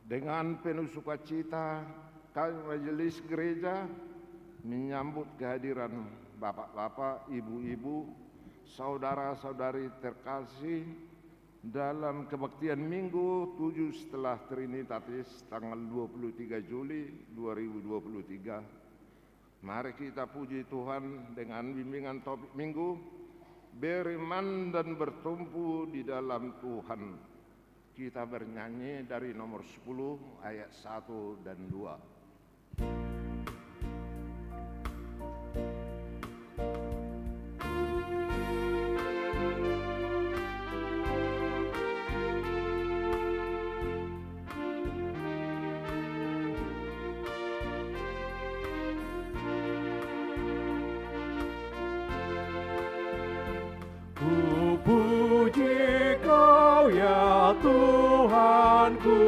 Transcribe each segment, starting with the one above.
Dengan penuh sukacita, kami majelis gereja menyambut kehadiran bapak-bapak, ibu-ibu, saudara-saudari terkasih dalam kebaktian Minggu 7 setelah Trinitatis tanggal 23 Juli 2023. Mari kita puji Tuhan dengan bimbingan topik Minggu, beriman dan bertumpu di dalam Tuhan. Kita bernyanyi dari nomor 10 ayat 1 dan 2. Puji Kau ya Tuhanku,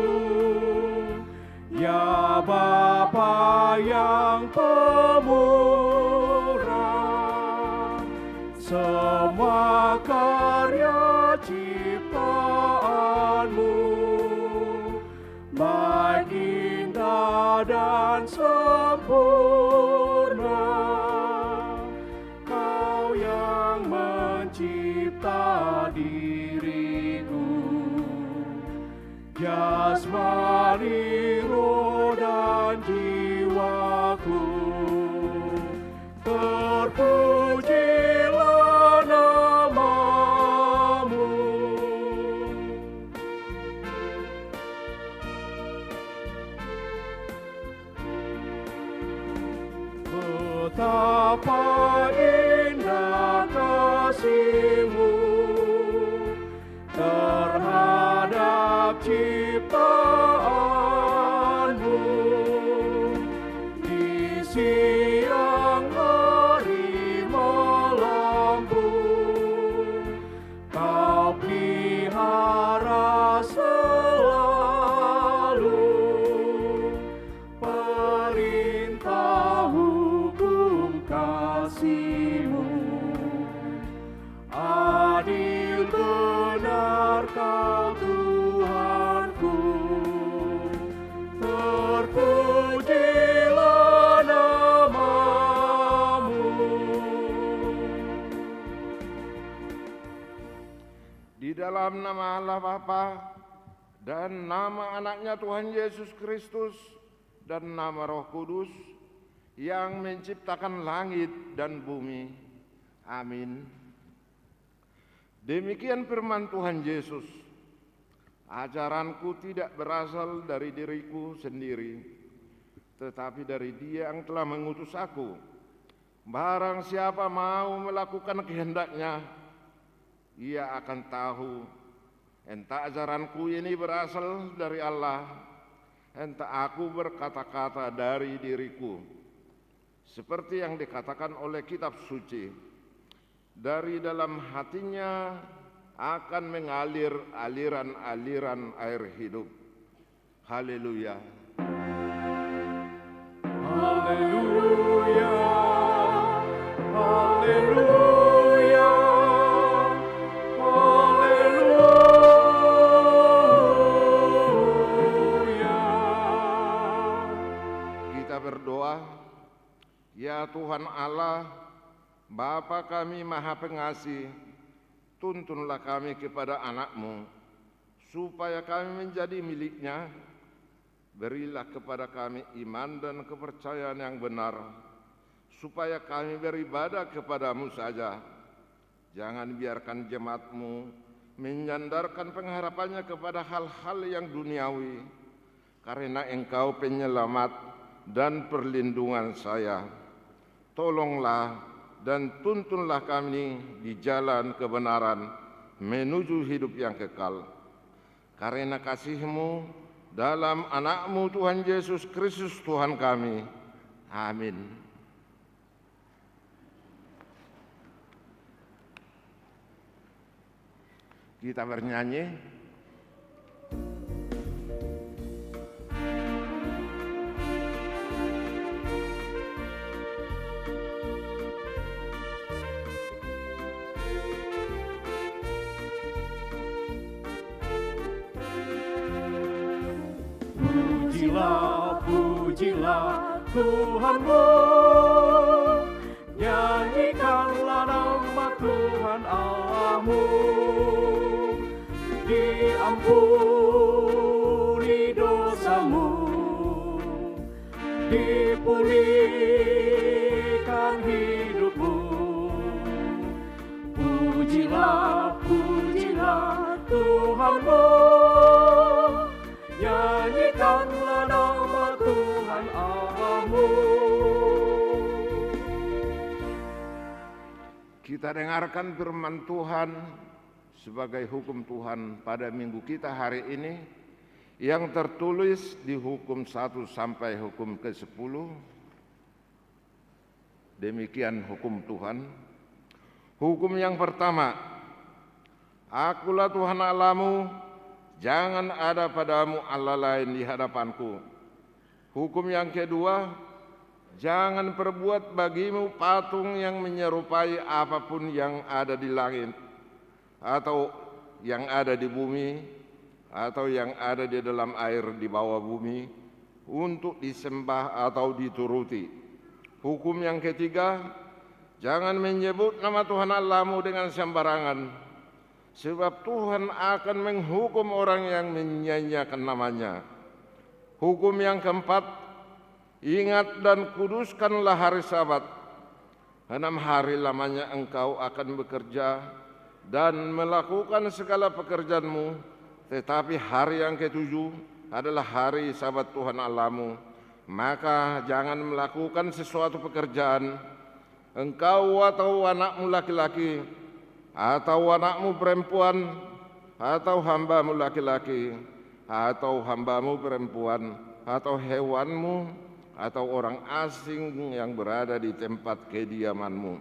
ya Bapa yang pemurah, semua karya ciptaanmu baik indah dan sempurna. Kau yang mencipta diriku, jasmani, roh dan jiwaku. Terpujilah namamu. Betapa indah kasih-Mu terhadap ciptaan-Mu. Di siang hari melambung, Kau pelihara selalu. Perintah hukum kasih-Mu, adil benar Kau Tuhanku. Terpujilah namamu. Di dalam nama Allah Bapa dan nama anaknya Tuhan Yesus Kristus dan nama Roh Kudus yang menciptakan langit dan bumi. Amin. Demikian firman Tuhan Yesus. Ajaranku tidak berasal dari diriku sendiri, tetapi dari Dia yang telah mengutus aku. Barang siapa mau melakukan kehendaknya, ia akan tahu entah ajaranku ini berasal dari Allah, entah aku berkata-kata dari diriku. Seperti yang dikatakan oleh kitab suci, dari dalam hatinya akan mengalir aliran-aliran air hidup. Haleluya. Haleluya, haleluya, haleluya. Kita berdoa. Ya Tuhan Allah, Bapa kami Maha Pengasih, tuntunlah kami kepada anak-Mu, supaya kami menjadi milik-Nya. Berilah kepada kami iman dan kepercayaan yang benar, supaya kami beribadah kepada-Mu saja. Jangan biarkan jemaat-Mu menyandarkan pengharapannya kepada hal-hal yang duniawi, karena Engkau penyelamat dan perlindungan saya. Tolonglah dan tuntunlah kami di jalan kebenaran menuju hidup yang kekal. Karena kasih-Mu dalam anak-Mu Tuhan Yesus Kristus Tuhan kami. Amin. Kita bernyanyi. Pujilah, pujilah Tuhanmu. Nyanyikanlah nama Tuhan Allahmu. Diampuni dosamu, dipulihkan hidupmu. Pujilah, pujilah Tuhanmu. Nyanyikanlah nama Tuhan Allahmu. Kita dengarkan firman Tuhan sebagai hukum Tuhan pada minggu kita hari ini yang tertulis di hukum 1 sampai hukum ke-10. Demikian hukum Tuhan. Hukum yang pertama, Akulah Tuhan Allahmu, jangan ada padamu Allah lain di hadapanku. Hukum yang kedua, jangan perbuat bagimu patung yang menyerupai apapun yang ada di langit, atau yang ada di bumi, atau yang ada di dalam air di bawah bumi, untuk disembah atau dituruti. Hukum yang ketiga, jangan menyebut nama Tuhan Allahmu dengan sembarangan, sebab Tuhan akan menghukum orang yang menyanyiakan namanya. Hukum yang keempat, ingat dan kuduskanlah hari Sabat. 6 hari lamanya engkau akan bekerja dan melakukan segala pekerjaanmu, tetapi hari yang ke-7 adalah hari Sabat Tuhan Allahmu. Maka jangan melakukan sesuatu pekerjaan, engkau atau anakmu laki-laki, atau anakmu perempuan, atau hambamu laki-laki, atau hambamu perempuan, atau hewanmu, atau orang asing yang berada di tempat kediamanmu.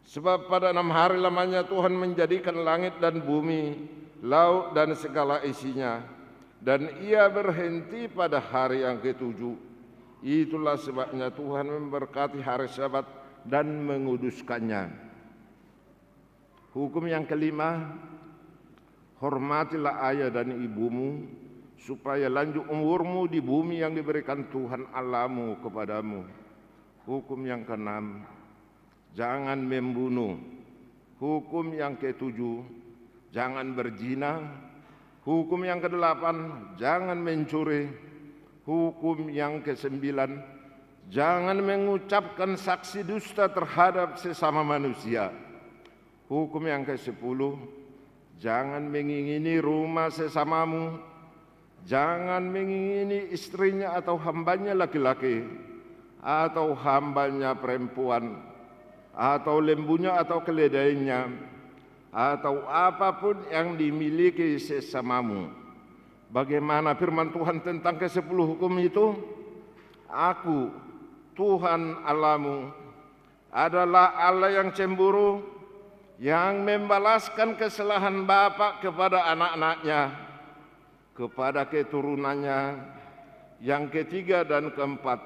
Sebab pada 6 hari lamanya Tuhan menjadikan langit dan bumi, laut dan segala isinya, dan Ia berhenti pada hari yang ke-7. Itulah sebabnya Tuhan memberkati hari Sabat dan menguduskannya. Hukum yang kelima, hormatilah ayah dan ibumu, supaya lanjut umurmu di bumi yang diberikan Tuhan Allahmu kepadamu. Hukum yang keenam, jangan membunuh. Hukum yang ke-7, jangan berzina. Hukum yang ke-8, jangan mencuri. Hukum yang ke-9, jangan mengucapkan saksi dusta terhadap sesama manusia. Hukum yang ke-10, jangan mengingini rumah sesamamu. Jangan mengingini istrinya atau hambanya laki-laki, atau hambanya perempuan, atau lembunya atau keledainya, atau apapun yang dimiliki sesamamu. Bagaimana firman Tuhan tentang ke-10 hukum itu? Aku, Tuhan Allahmu, adalah Allah yang cemburu, yang membalaskan kesalahan bapa kepada anak-anaknya, kepada keturunannya yang ketiga dan keempat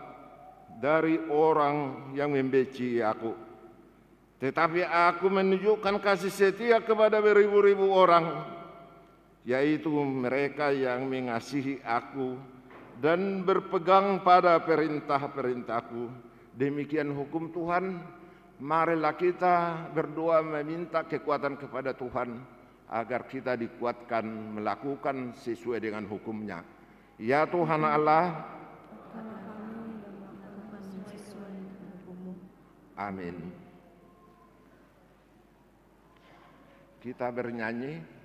dari orang yang membenci aku. Tetapi aku menunjukkan kasih setia kepada beribu-ribu orang, yaitu mereka yang mengasihi aku dan berpegang pada perintah-perintahku. Demikian hukum Tuhan. Marilah kita berdoa meminta kekuatan kepada Tuhan, agar kita dikuatkan melakukan sesuai dengan hukum-Nya. Ya Tuhan Allah, amin. Kita bernyanyi.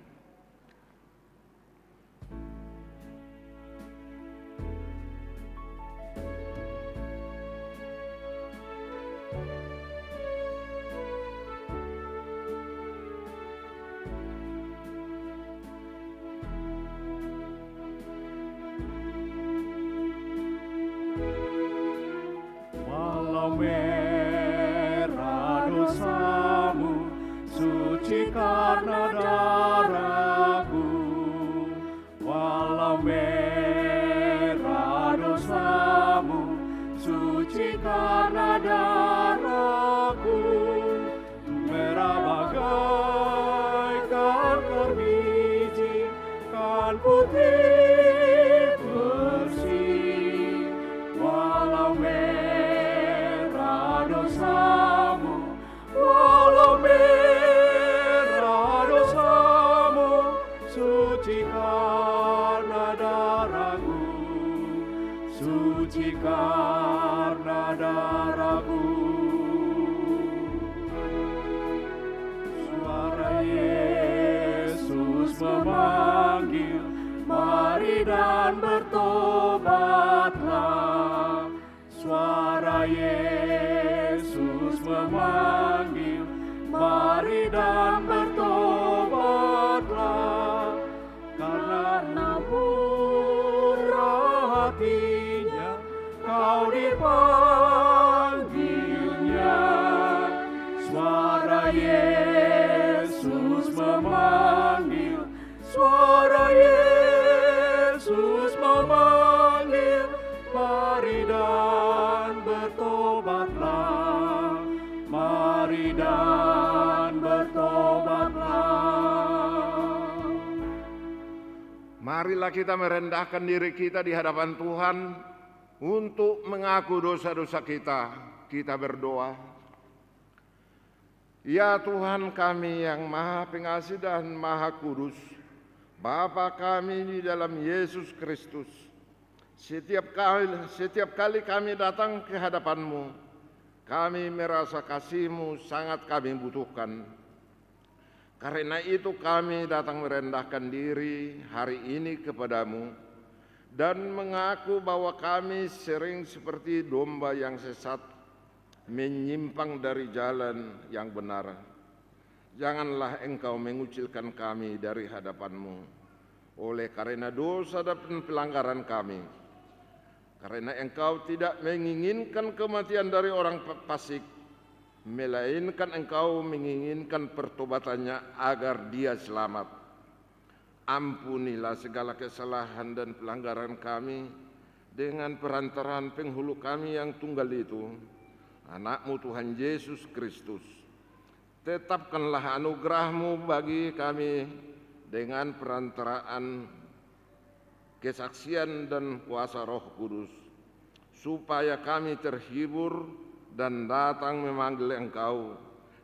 Merah dosamu, suci karena darah suci karena darahku. Suara Yesus memanggil, mari dan bertobatlah. Suara Yesus memanggil, mari dan bertobatlah. Karena murah hatinya kau dipanggilnya. Suara Yesus memanggil, suara Yesus memanggil, mari dan bertobatlah, mari dan bertobatlah. Marilah kita merendahkan diri kita di hadapan Tuhan untuk mengaku dosa-dosa kita. Kita berdoa. Ya Tuhan kami yang Maha Pengasih dan Maha Kudus, Bapa kami di dalam Yesus Kristus, setiap kali kami datang ke hadapan-Mu, kami merasa kasih-Mu sangat kami butuhkan. Karena itu kami datang merendahkan diri hari ini kepadamu dan mengaku bahwa kami sering seperti domba yang sesat, menyimpang dari jalan yang benar. Janganlah Engkau mengucilkan kami dari hadapan-Mu oleh karena dosa dan pelanggaran kami. Karena Engkau tidak menginginkan kematian dari orang fasik, melainkan Engkau menginginkan pertobatannya agar dia selamat. Ampunilah segala kesalahan dan pelanggaran kami dengan perantaraan penghulu kami yang tunggal itu, Anak-Mu Tuhan Yesus Kristus. Tetapkanlah anugerah-Mu bagi kami dengan perantaraan kesaksian dan kuasa Roh Kudus, supaya kami terhibur dan datang memanggil Engkau,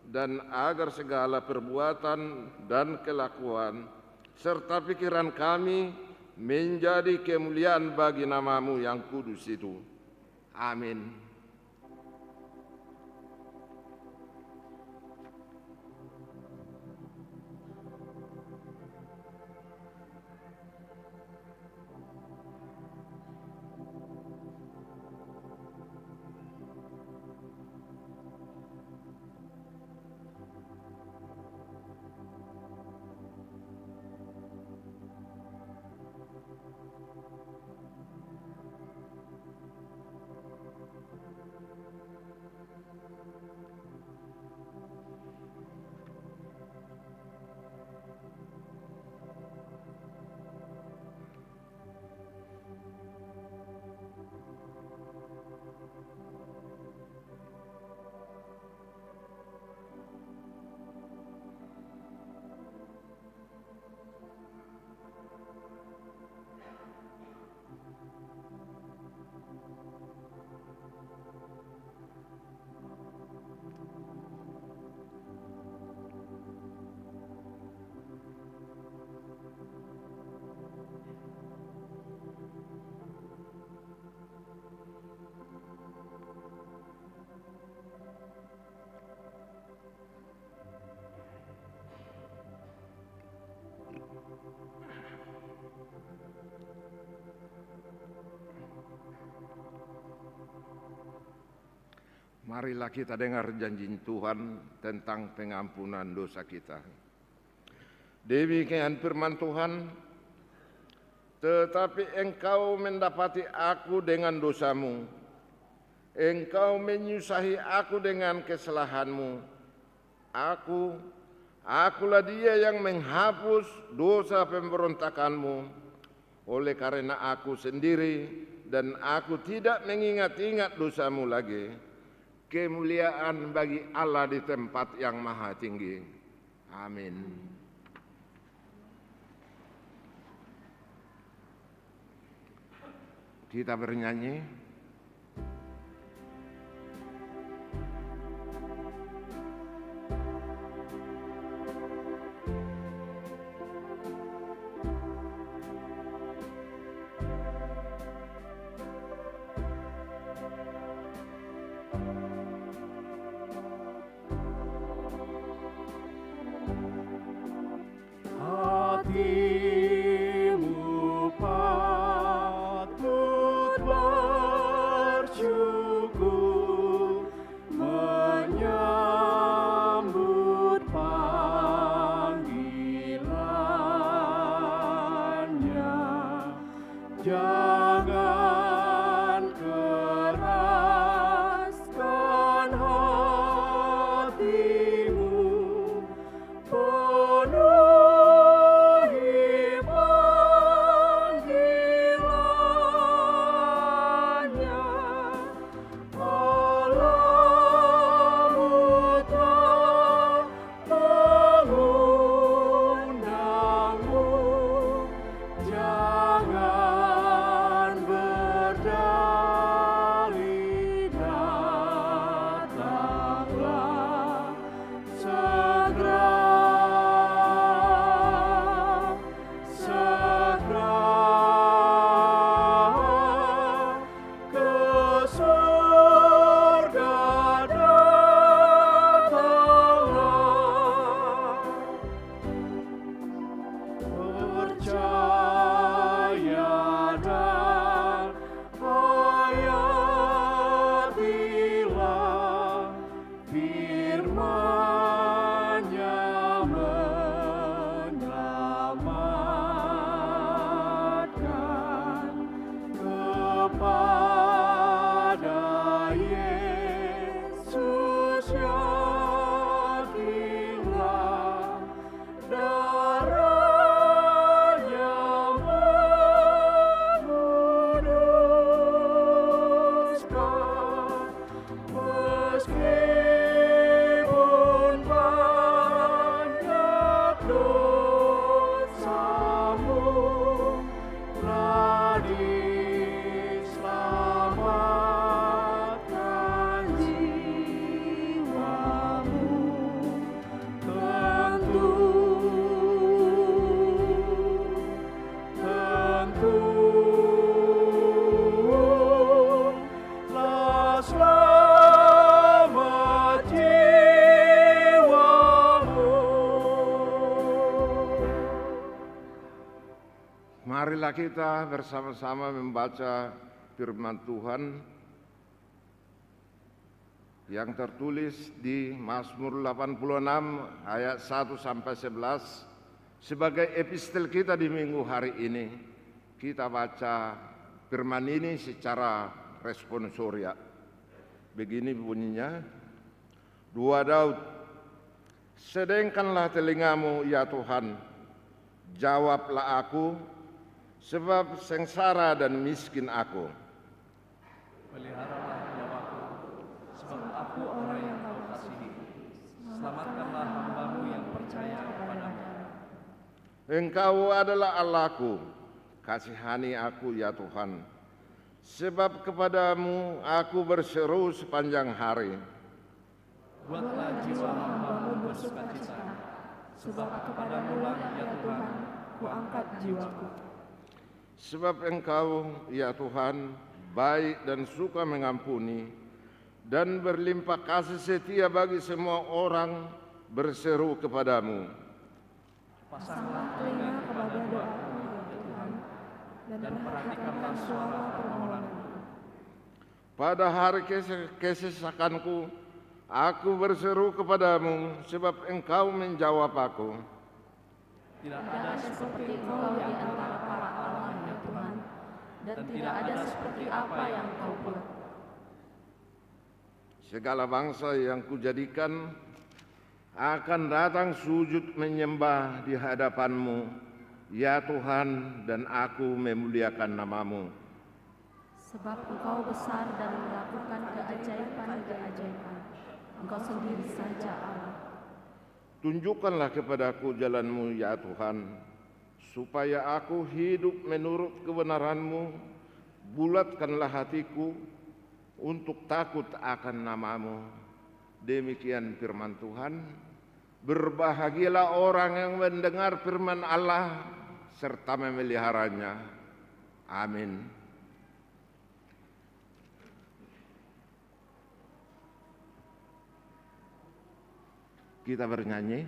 dan agar segala perbuatan dan kelakuan serta pikiran kami menjadi kemuliaan bagi nama-Mu yang kudus itu. Amin. Marilah kita dengar janji Tuhan tentang pengampunan dosa kita. Demikian firman Tuhan, tetapi engkau mendapati aku dengan dosamu, engkau menyusahi aku dengan kesalahanmu. Akulah dia yang menghapus dosa pemberontakanmu, oleh karena aku sendiri dan aku tidak mengingat-ingat dosamu lagi. Kemuliaan bagi Allah di tempat yang maha tinggi. Amin. Kita bernyanyi. Jangan keraskan hatimu, penuhi panggilannya. Allahmu telah mengundangmu. Jangan berdalih, datanglah segera, ke surga datanglah. Percaya dan hayatilah, firman-Nya menyelamatkan. Kepada Yesus yakinlah, darah-Nya menguduskan. Meskipun banyak dosamu, telah diselamatkan jiwamu. Tentulah selamat jiwamu. Marilah kita bersama-sama membaca firman Tuhan yang tertulis di Mazmur 86 ayat 1 sampai 11 sebagai epistel kita di minggu hari ini. Kita baca firman ini secara responsoria. Begini bunyinya. 2 Daud. Sedengkanlah telingamu ya Tuhan, jawablah aku, sebab sengsara dan miskin aku. Peliharalah nyawaku, sebab aku orang yang kau kasihi. Selamatkanlah hamba-Mu yang percaya kepadamu. Engkau adalah Allahku, kasihani aku ya Tuhan, sebab kepadamu aku berseru sepanjang hari. Buatlah jiwa hamba-Mu bersukacita, sebab kepadamu lah ya Tuhan, kuangkat jiwaku. Sebab Engkau ya Tuhan baik dan suka mengampuni, dan berlimpah kasih setia bagi semua orang berseru kepadamu. Pasanglah telinga kepada doaku ya Tuhan, dan perhatikanlah suara permohonanku. Pada hari kesesakanku, aku berseru kepadamu, sebab Engkau menjawab aku. Tidak ada seperti Engkau di antara para Allah ya Tuhan, dan tidak ada seperti apa yang Kau buat. Segala bangsa yang kujadikan akan datang sujud menyembah di hadapan-Mu, ya Tuhan, dan aku memuliakan nama-Mu. Sebab Engkau besar dan melakukan keajaiban-keajaiban. Engkau sendiri saja Allah. Tunjukkanlah kepadaku jalan-Mu, ya Tuhan, supaya aku hidup menurut kebenaran-Mu. Bulatkanlah hatiku untuk takut akan nama-Mu. Demikian firman Tuhan. Berbahagialah orang yang mendengar firman Allah serta memeliharanya. Amin. Kita bernyanyi.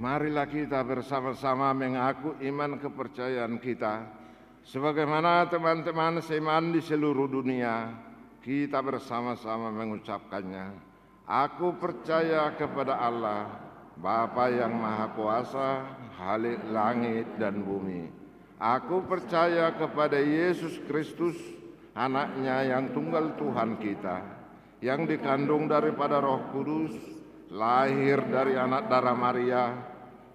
Marilah kita bersama-sama mengaku iman kepercayaan kita. Sebagaimana teman-teman seiman di seluruh dunia, kita bersama-sama mengucapkannya. Aku percaya kepada Allah, Bapa yang Maha Kuasa, Khalik langit dan bumi. Aku percaya kepada Yesus Kristus, anaknya yang tunggal Tuhan kita, yang dikandung daripada Roh Kudus, lahir dari anak darah Maria,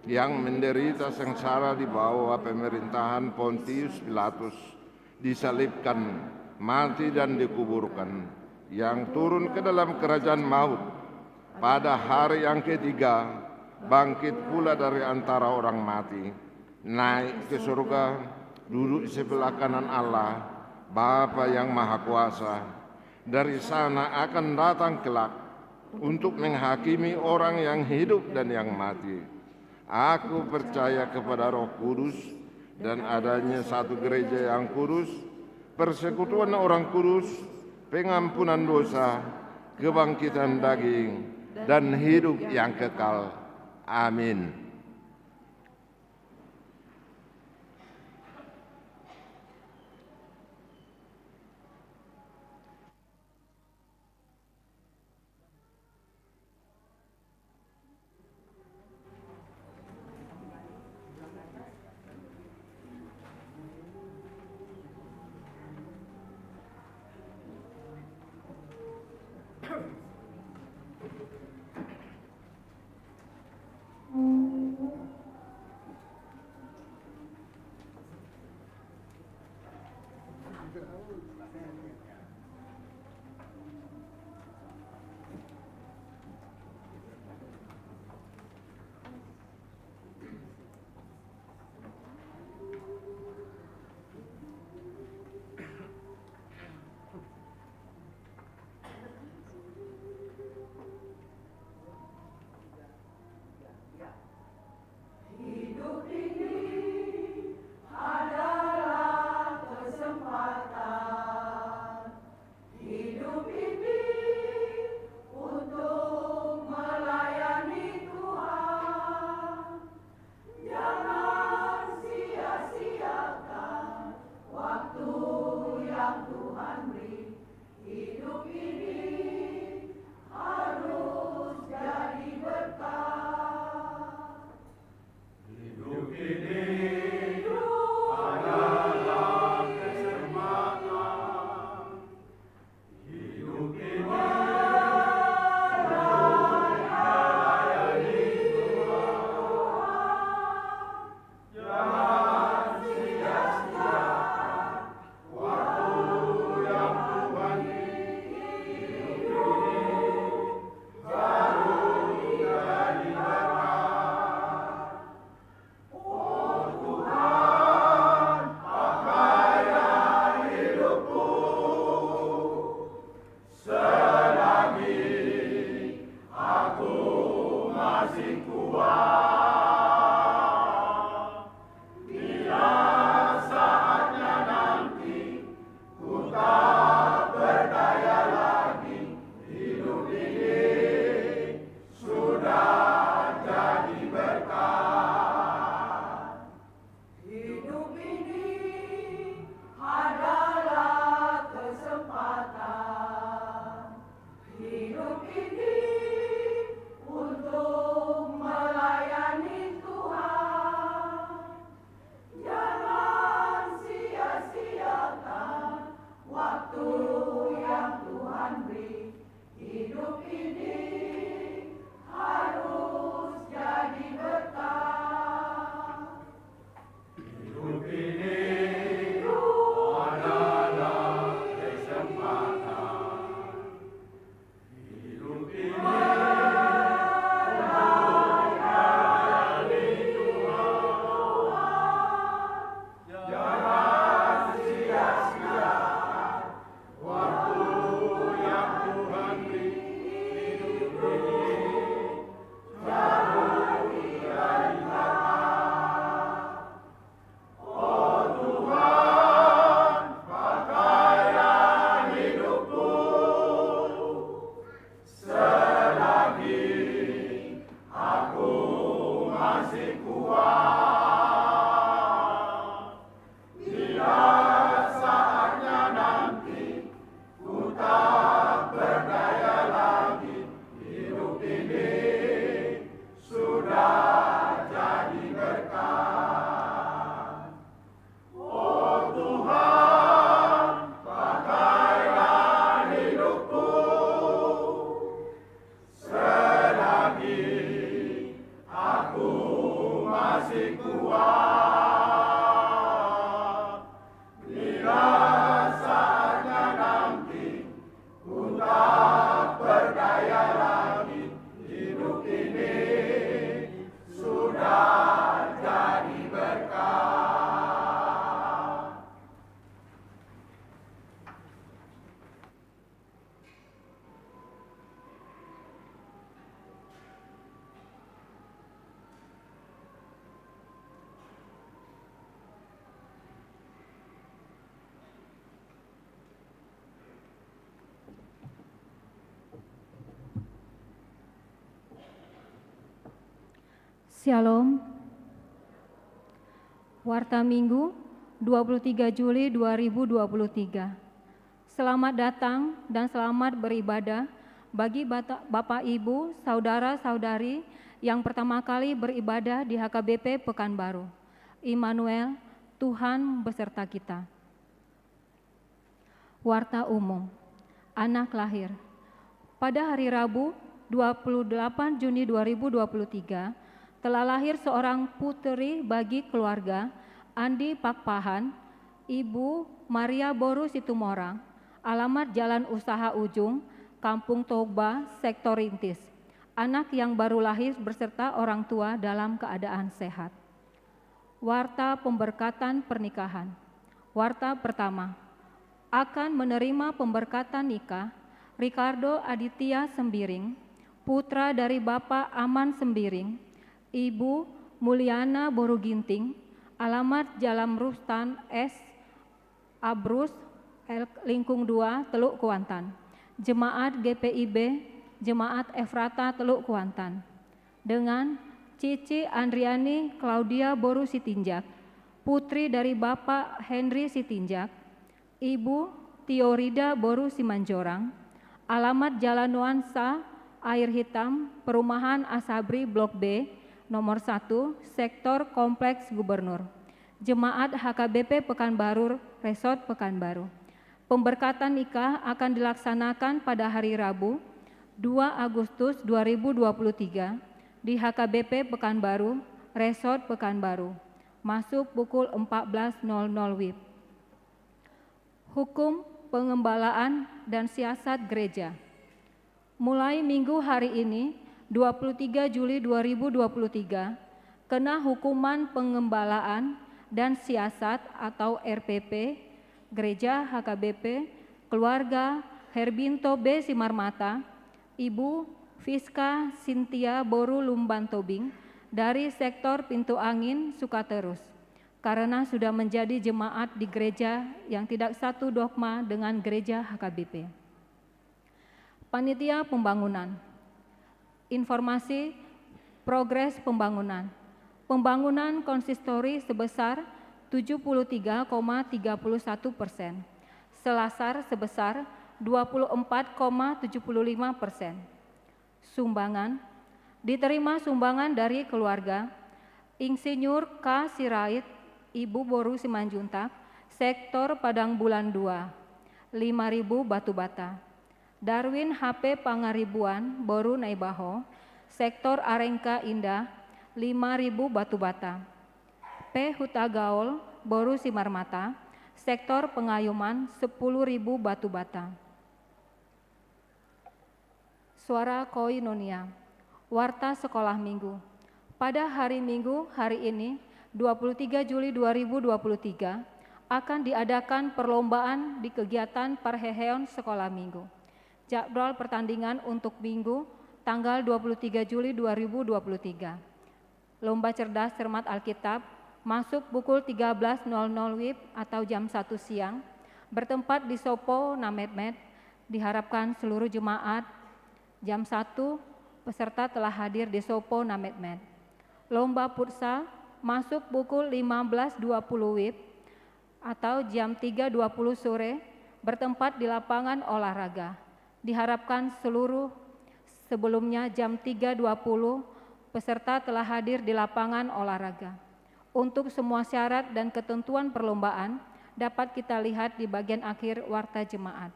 yang menderita sengsara di bawah pemerintahan Pontius Pilatus, disalibkan, mati dan dikuburkan, yang turun ke dalam kerajaan maut, pada hari yang ketiga bangkit pula dari antara orang mati, naik ke surga, duduk di sebelah kanan Allah, Bapa yang Maha Kuasa. Dari sana akan datang kelak untuk menghakimi orang yang hidup dan yang mati. Aku percaya kepada Roh Kudus dan adanya satu gereja yang kudus, persekutuan orang kudus, pengampunan dosa, kebangkitan daging, dan hidup yang kekal. Amin. Hidup ini untuk melayani Shalom. Warta Minggu 23 Juli 2023. Selamat datang dan selamat beribadah bagi Bapak Ibu, Saudara-saudari yang pertama kali beribadah di HKBP Pekanbaru. Immanuel, Tuhan beserta kita. Warta Umum. Anak lahir. Pada hari Rabu 28 Juni 2023 telah lahir seorang puteri bagi keluarga Andi Pakpahan, Ibu Maria Boru Situmorang, alamat Jalan Usaha Ujung, Kampung Toba, Sektor Rintis. Anak yang baru lahir beserta orang tua dalam keadaan sehat. Warta pemberkatan pernikahan. Warta pertama, akan menerima pemberkatan nikah Ricardo Aditya Sembiring, putra dari Bapak Aman Sembiring, Ibu Mulyana Boru Ginting, alamat Jalan Rustan S. Abrus, Lingkung 2, Teluk Kuantan. Jemaat GPIB, Jemaat Efrata Teluk Kuantan. Dengan Cici Andriani Claudia Boru Sitinjak, putri dari Bapak Henry Sitinjak, Ibu Tiorida Boru Simanjorang, alamat Jalan Nuansa, Air Hitam, Perumahan Asabri Blok B, nomor 1, Sektor Kompleks Gubernur. Jemaat HKBP Pekanbaru, Resort Pekanbaru. Pemberkatan nikah akan dilaksanakan pada hari Rabu 2 Agustus 2023 di HKBP Pekanbaru, Resort Pekanbaru. Masuk pukul 14.00 WIB. Hukum pengembalaan dan siasat gereja. Mulai minggu hari ini 23 Juli 2023, kena hukuman pengembalaan dan siasat atau RPP, Gereja HKBP, keluarga Herbinto B. Simarmata, Ibu Fiska Sintia Boru Lumban Tobing dari Sektor Pintu Angin Sukaterus, karena sudah menjadi jemaat di gereja yang tidak satu dogma dengan Gereja HKBP. Panitia Pembangunan. Informasi progres pembangunan. Pembangunan konsistori sebesar 73,31%, selasar sebesar 24,75%. Sumbangan, diterima sumbangan dari keluarga Insinyur K. Sirait, Ibu Boru Simanjuntak, Sektor Padang Bulan 2, 5.000 batu bata. Darwin HP Pangaribuan, Boru Naibaho, Sektor Arengka Indah, 5.000 batu bata. P. Hutagaol, Boru Simarmata, Sektor Pengayuman, 10.000 batu bata. Suara Koinonia. Warta Sekolah Minggu. Pada hari Minggu hari ini, 23 Juli 2023, akan diadakan perlombaan di kegiatan Parheheon Sekolah Minggu. Jadwal pertandingan untuk Minggu tanggal 23 Juli 2023. Lomba cerdas cermat Alkitab masuk pukul 13.00 WIB atau jam 1 siang, bertempat di Sopo Nametmet. Diharapkan seluruh jemaat jam 1 peserta telah hadir di Sopo Nametmet. Lomba futsal masuk pukul 15.20 WIB atau jam 3.20 sore, bertempat di lapangan olahraga. Diharapkan seluruh sebelumnya jam 3.20 peserta telah hadir di lapangan olahraga. Untuk semua syarat dan ketentuan perlombaan dapat kita lihat di bagian akhir warta jemaat.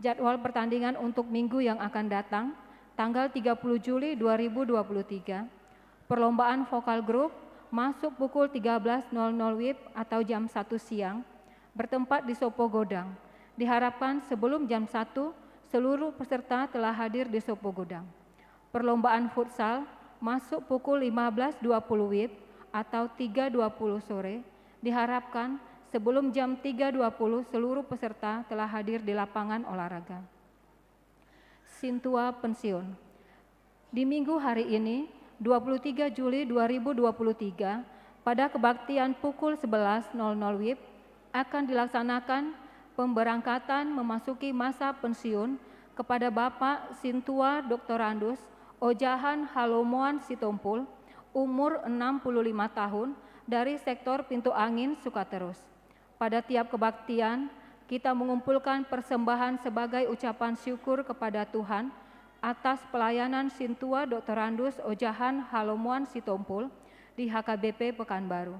Jadwal pertandingan untuk minggu yang akan datang, tanggal 30 Juli 2023. Perlombaan vokal grup masuk pukul 13.00 WIB atau jam 1 siang, bertempat di Sopo Godang. Diharapkan sebelum jam 1 seluruh peserta telah hadir di Sopo Godang. Perlombaan futsal masuk pukul 15.20 WIB atau 3.20 sore. Diharapkan sebelum jam 3.20 seluruh peserta telah hadir di lapangan olahraga. Sintua pensiun. Di minggu hari ini, 23 Juli 2023, pada kebaktian pukul 11.00 WIB akan dilaksanakan pemberangkatan memasuki masa pensiun kepada Bapak Sintua Doktorandus Ojahan Halomoan Sitompul, umur 65 tahun dari sektor Pintu Angin Sukaterus. Pada tiap kebaktian, kita mengumpulkan persembahan sebagai ucapan syukur kepada Tuhan atas pelayanan Sintua Doktorandus Ojahan Halomuan Sitompul di HKBP Pekanbaru.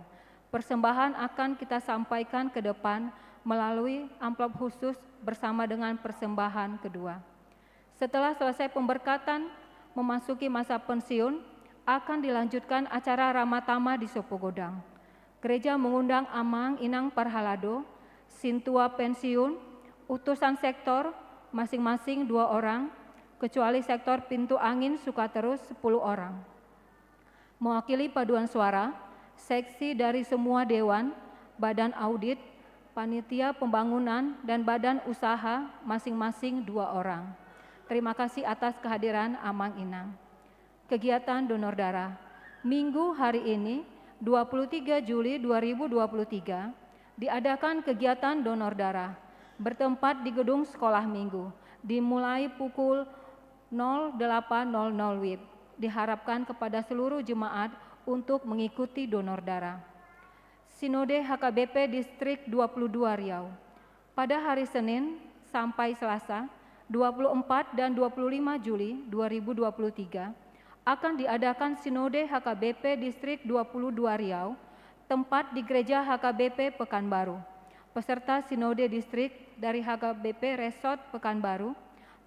Persembahan akan kita sampaikan ke depan melalui amplop khusus bersama dengan persembahan kedua. Setelah selesai pemberkatan, memasuki masa pensiun, akan dilanjutkan acara Ramatama di Sopogodang. Gereja mengundang Amang Inang Parhalado, Sintua pensiun, utusan sektor masing-masing 2 orang, kecuali sektor Pintu Angin Sukaterus 10 orang. Mewakili paduan suara, seksi dari semua dewan, badan audit, panitia pembangunan, dan badan usaha masing-masing 2 orang. Terima kasih atas kehadiran Amang Inang. Kegiatan donor darah. Minggu hari ini, 23 Juli 2023, diadakan kegiatan donor darah bertempat di gedung sekolah minggu, dimulai pukul 08.00 WIB. Diharapkan kepada seluruh jemaat untuk mengikuti donor darah. Sinode HKBP Distrik 22 Riau. Pada hari Senin sampai Selasa, 24 dan 25 Juli 2023, akan diadakan Sinode HKBP Distrik 22 Riau, tempat di Gereja HKBP Pekanbaru. Peserta Sinode Distrik dari HKBP Resort Pekanbaru,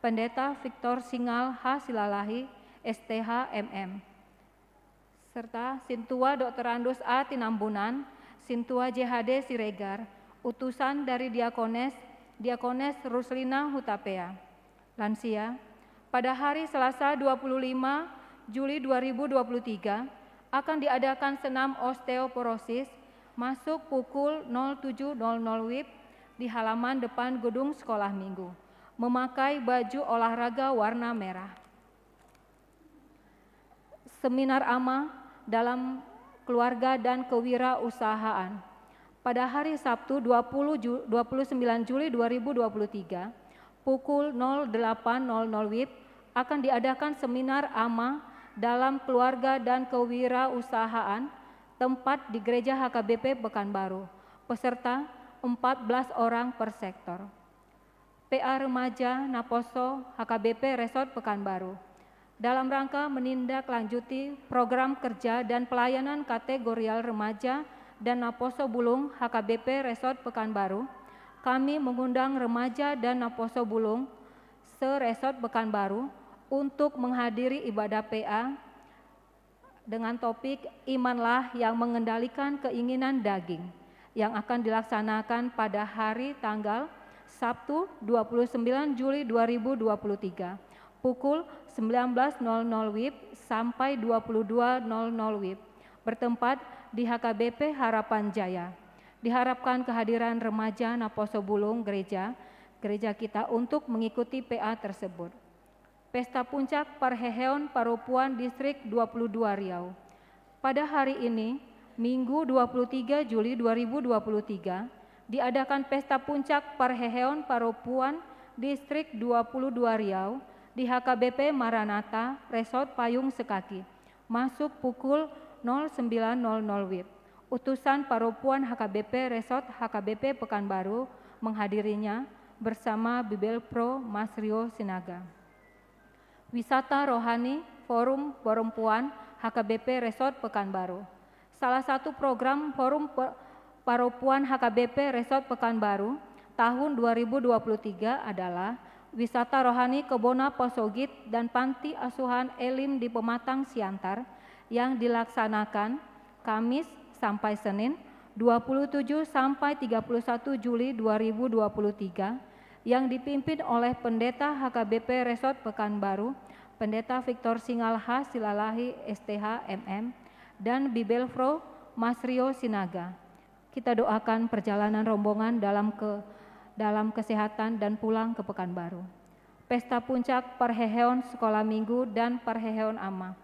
Pendeta Victor Singal H. Silalahi, STH MM, serta Sintua Doktorandus A. Tinambunan, Sintua JHD Siregar, utusan dari Diakones Ruslina Hutapea. Lansia, pada hari Selasa 25 Juli 2023 akan diadakan senam osteoporosis masuk pukul 07.00 WIB di halaman depan gedung sekolah minggu, memakai baju olahraga warna merah. Seminar AMA dalam keluarga dan kewirausahaan. Pada hari Sabtu 29 Juli 2023 pukul 08.00 WIB akan diadakan seminar AMA dalam keluarga dan kewirausahaan, tempat di Gereja HKBP Pekanbaru. Peserta 14 orang per sektor. PA Remaja Naposo HKBP Resort Pekanbaru. Dalam rangka menindaklanjuti program kerja dan pelayanan kategorial remaja dan Naposo Bulung HKBP Resort Pekanbaru, kami mengundang remaja dan Naposo Bulung se-Resort Pekanbaru untuk menghadiri ibadah PA dengan topik Imanlah yang Mengendalikan Keinginan Daging yang akan dilaksanakan pada hari tanggal Sabtu 29 Juli 2023 pukul 19.00 WIB sampai 22.00 WIB bertempat di HKBP Harapan Jaya. Diharapkan kehadiran remaja Naposo Bulung gereja kita untuk mengikuti PA tersebut. Pesta Puncak Parheheon Parupuan Distrik 22 Riau. Pada hari ini, Minggu 23 Juli 2023, diadakan Pesta Puncak Parheheon Parupuan Distrik 22 Riau di HKBP Maranatha Resort Payung Sekaki, masuk pukul 09.00 WIB. Utusan Parupuan HKBP Resort HKBP Pekanbaru menghadirinya bersama Bibel Pro Mas Rio Sinaga. Wisata Rohani Forum Perempuan HKBP Resort Pekanbaru. Salah satu program Forum Perempuan HKBP Resort Pekanbaru tahun 2023 adalah Wisata Rohani Kebona Posogit dan Panti Asuhan Elim di Pematang Siantar yang dilaksanakan Kamis sampai Senin 27 sampai 31 Juli 2023 yang dipimpin oleh Pendeta HKBP Resort Pekanbaru, Pendeta Victor Singal H. Silalahi STH MM, dan Bibelfro Mas Rio Sinaga. Kita doakan perjalanan rombongan dalam kesehatan dan pulang ke Pekanbaru. Pesta Puncak Parheheon Sekolah Minggu dan Parheheon AMA.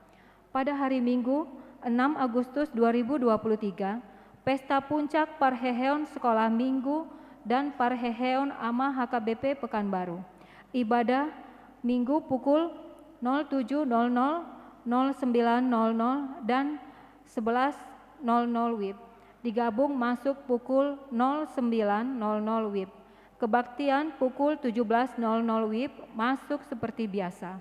Pada hari Minggu 6 Agustus 2023, Pesta Puncak Parheheon Sekolah Minggu dan Parheheon AMA HKBP Pekanbaru. Ibadah Minggu pukul 07.00, 09.00 dan 11.00 WIB. Digabung masuk pukul 09.00 WIB. Kebaktian pukul 17.00 WIB masuk seperti biasa.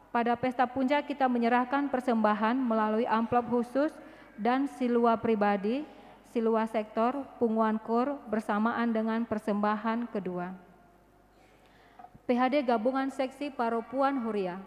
Pada pesta puncak kita menyerahkan persembahan melalui amplop khusus dan silua pribadi, silua sektor, punguan kor bersamaan dengan persembahan kedua. PHD Gabungan Seksi Paropuan Huria.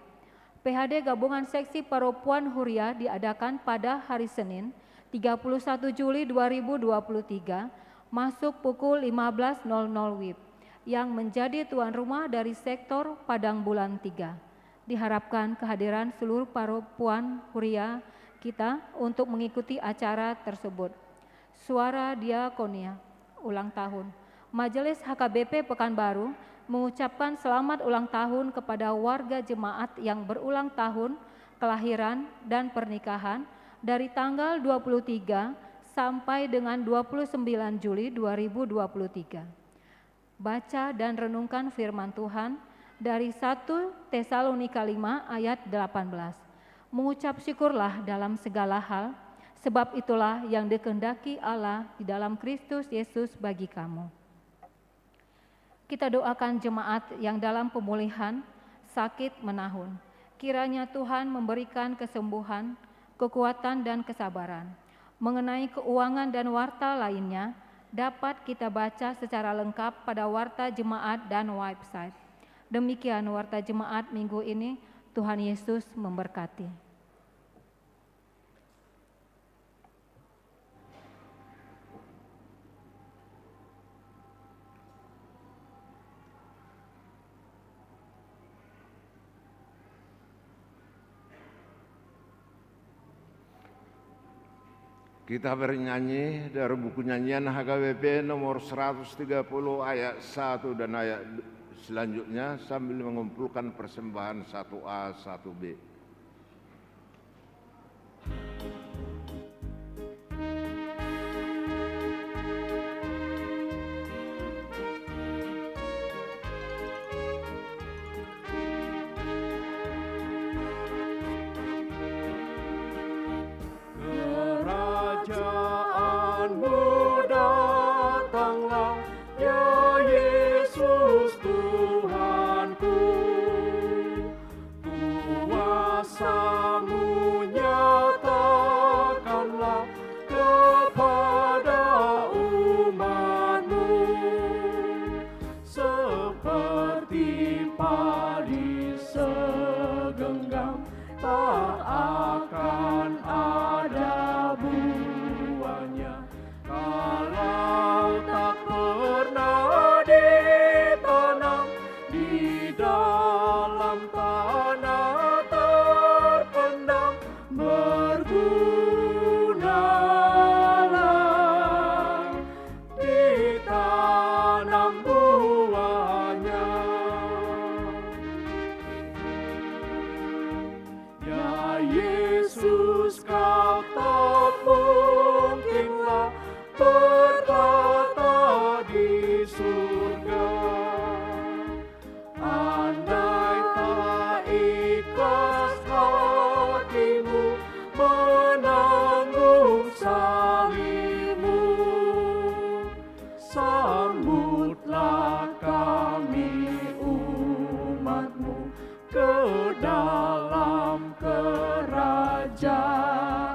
PHD Gabungan Seksi Paropuan Huria diadakan pada hari Senin 31 Juli 2023 masuk pukul 15.00 WIB yang menjadi tuan rumah dari sektor Padang Bulan 3. Diharapkan kehadiran seluruh paropuan Huria kita untuk mengikuti acara tersebut. Suara Diakonia ulang tahun. Majelis HKBP Pekanbaru mengucapkan selamat ulang tahun kepada warga jemaat yang berulang tahun kelahiran dan pernikahan dari tanggal 23 sampai dengan 29 Juli 2023. Baca dan renungkan firman Tuhan dari 1 Tesalonika 5 ayat 18. Mengucap syukurlah dalam segala hal, sebab itulah yang dikehendaki Allah di dalam Kristus Yesus bagi kamu. Kita doakan jemaat yang dalam pemulihan, sakit menahun. Kiranya Tuhan memberikan kesembuhan, kekuatan dan kesabaran. Mengenai keuangan dan warta lainnya, dapat kita baca secara lengkap pada warta jemaat dan website. Demikian warta jemaat minggu ini, Tuhan Yesus memberkati. Kita bernyanyi dari buku nyanyian HKBP nomor 130 ayat 1 dan ayat selanjutnya sambil mengumpulkan persembahan 1A, 1B. Kerajaanmu datanglah, ya Yesus Tuhanku. Kuasa-Mu nyatakanlah kepada umat-Mu. Seperti padi segenggam, tak akan ada buahnya kalau tak pernah ditanam di dalam tanah terpendam. Bergunalah ditanam buahnya. Ya Yesus, Kau tak mungkinlah berkata di surga. Andai tak ikhlas hatimu menanggung salib-Mu, sambutlah kami umat-Mu ke dalam kerajaan.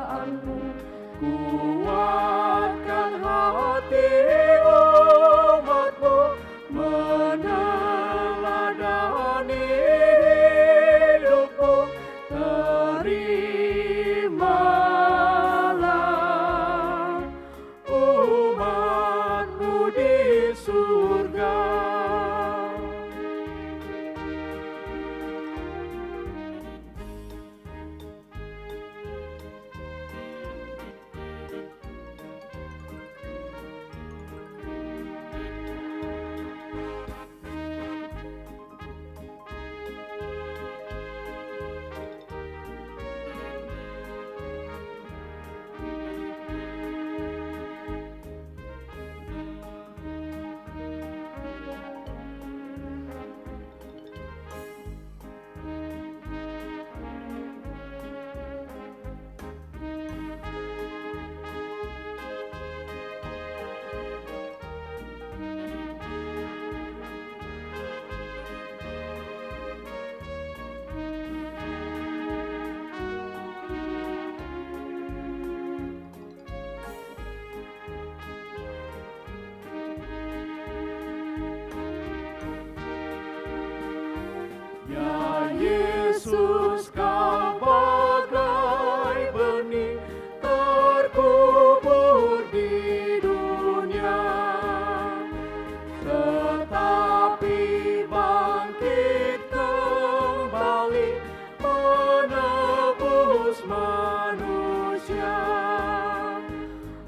utus manusia,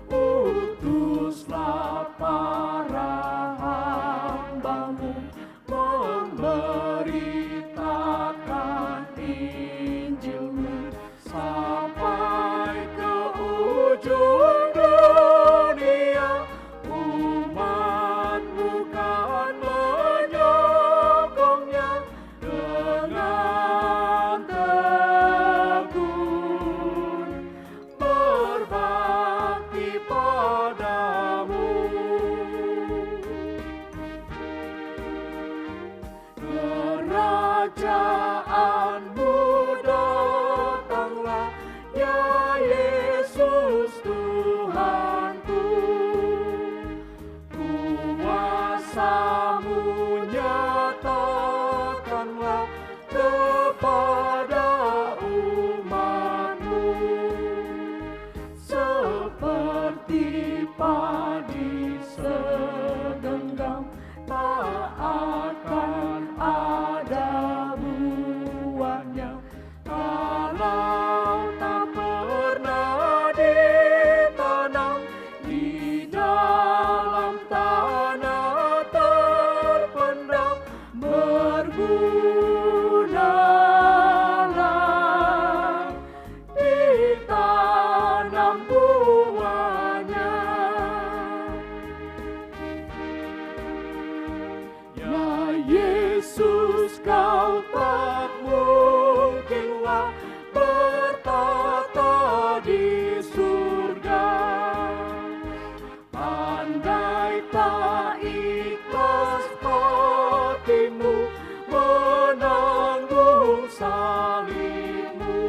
utuslah para hamba-Mu memberitakan Injil-Mu sampai ke ujung dunia. Umat-Mu kan menyokongnya dengan tekun, berbakti padamu. Kerajaan-Mu datanglah, ya Yesus Tuhanku. Kuasa-Mu nyatakanlah kepada umat-Mu, seperti padi segenggam tak akan ada buahnya kalau tak pernah ditanam di dalam tanah terpendam. Bergunalah, ditanam buahnya. Ya Yesus, Kau tak mungkinlah bertata di surga, andai tak ikhlas hatimu menanggung salib-Mu.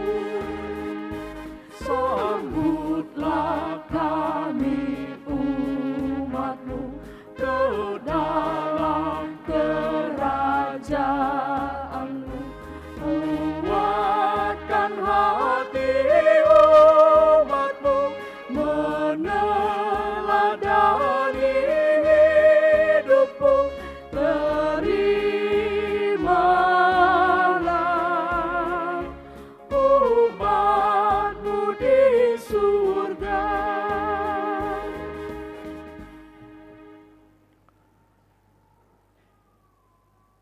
Sambutlah kami umat-Mu ke dalam kerajaan-Mu. Kuatkan hati umat-Mu meneladani hidup-Mu. Terimalah umat-Mu di surga.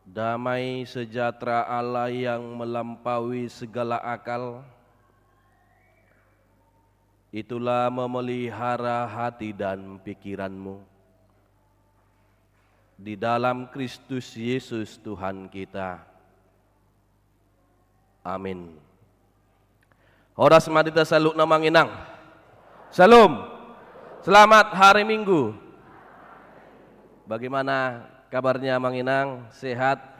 Damai sejahtera Allah yang melampaui segala akal, itulah memelihara hati dan pikiranmu di dalam Kristus Yesus Tuhan kita. Amin. Horas madita saluk namang inang. Salam. Selamat hari Minggu. Bagaimana kabarnya Mang Inang? Sehat?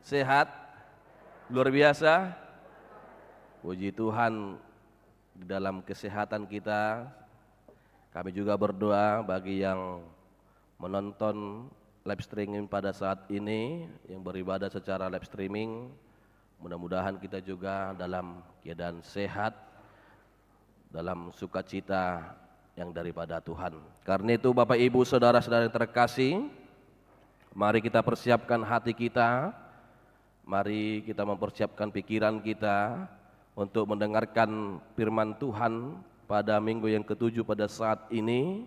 Sehat? Luar biasa? Puji Tuhan, di dalam kesehatan kita. Kami juga berdoa bagi yang menonton live streaming pada saat ini, yang beribadah secara live streaming. Mudah-mudahan kita juga dalam keadaan sehat, dalam sukacita yang daripada Tuhan. Karena itu Bapak Ibu Saudara-saudara yang terkasih, mari kita persiapkan hati kita, mari kita mempersiapkan pikiran kita untuk mendengarkan firman Tuhan pada minggu yang ke-7 pada saat ini.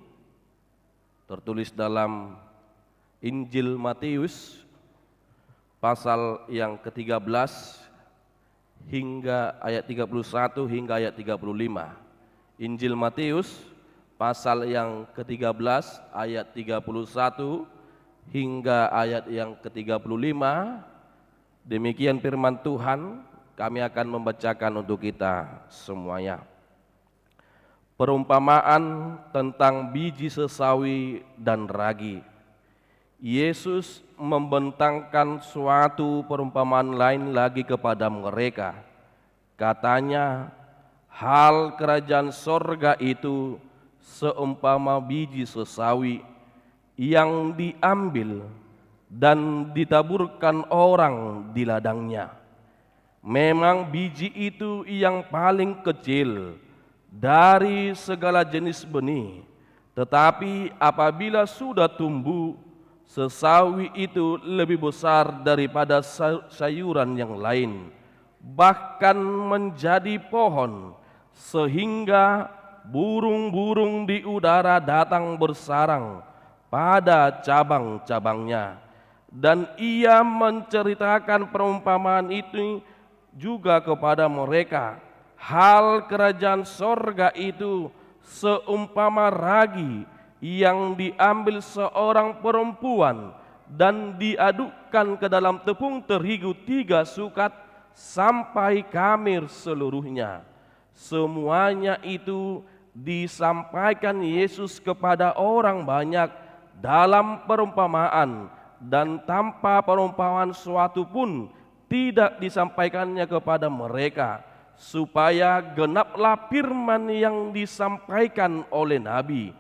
Tertulis dalam Injil Matius pasal yang ke-13 hingga ayat 31 hingga ayat 35. Injil Matius pasal yang ke-13 ayat 31 hingga ayat yang ke-35. Demikian firman Tuhan, kami akan membacakan untuk kita semuanya. Perumpamaan tentang biji sesawi dan ragi. Yesus membentangkan suatu perumpamaan lain lagi kepada mereka. Katanya, hal kerajaan sorga itu seumpama biji sesawi yang diambil dan ditaburkan orang di ladangnya. Memang biji itu yang paling kecil dari segala jenis benih, tetapi apabila sudah tumbuh, sesawi itu lebih besar daripada sayuran yang lain, bahkan menjadi pohon, sehingga burung-burung di udara datang bersarang pada cabang-cabangnya. Dan ia menceritakan perumpamaan itu juga kepada mereka. Hal kerajaan sorga itu seumpama ragi yang diambil seorang perempuan dan diadukkan ke dalam tepung terigu 3 sukat sampai kamir seluruhnya. Semuanya itu disampaikan Yesus kepada orang banyak dalam perumpamaan, dan tanpa perumpamaan suatu pun tidak disampaikannya kepada mereka, supaya genaplah firman yang disampaikan oleh Nabi.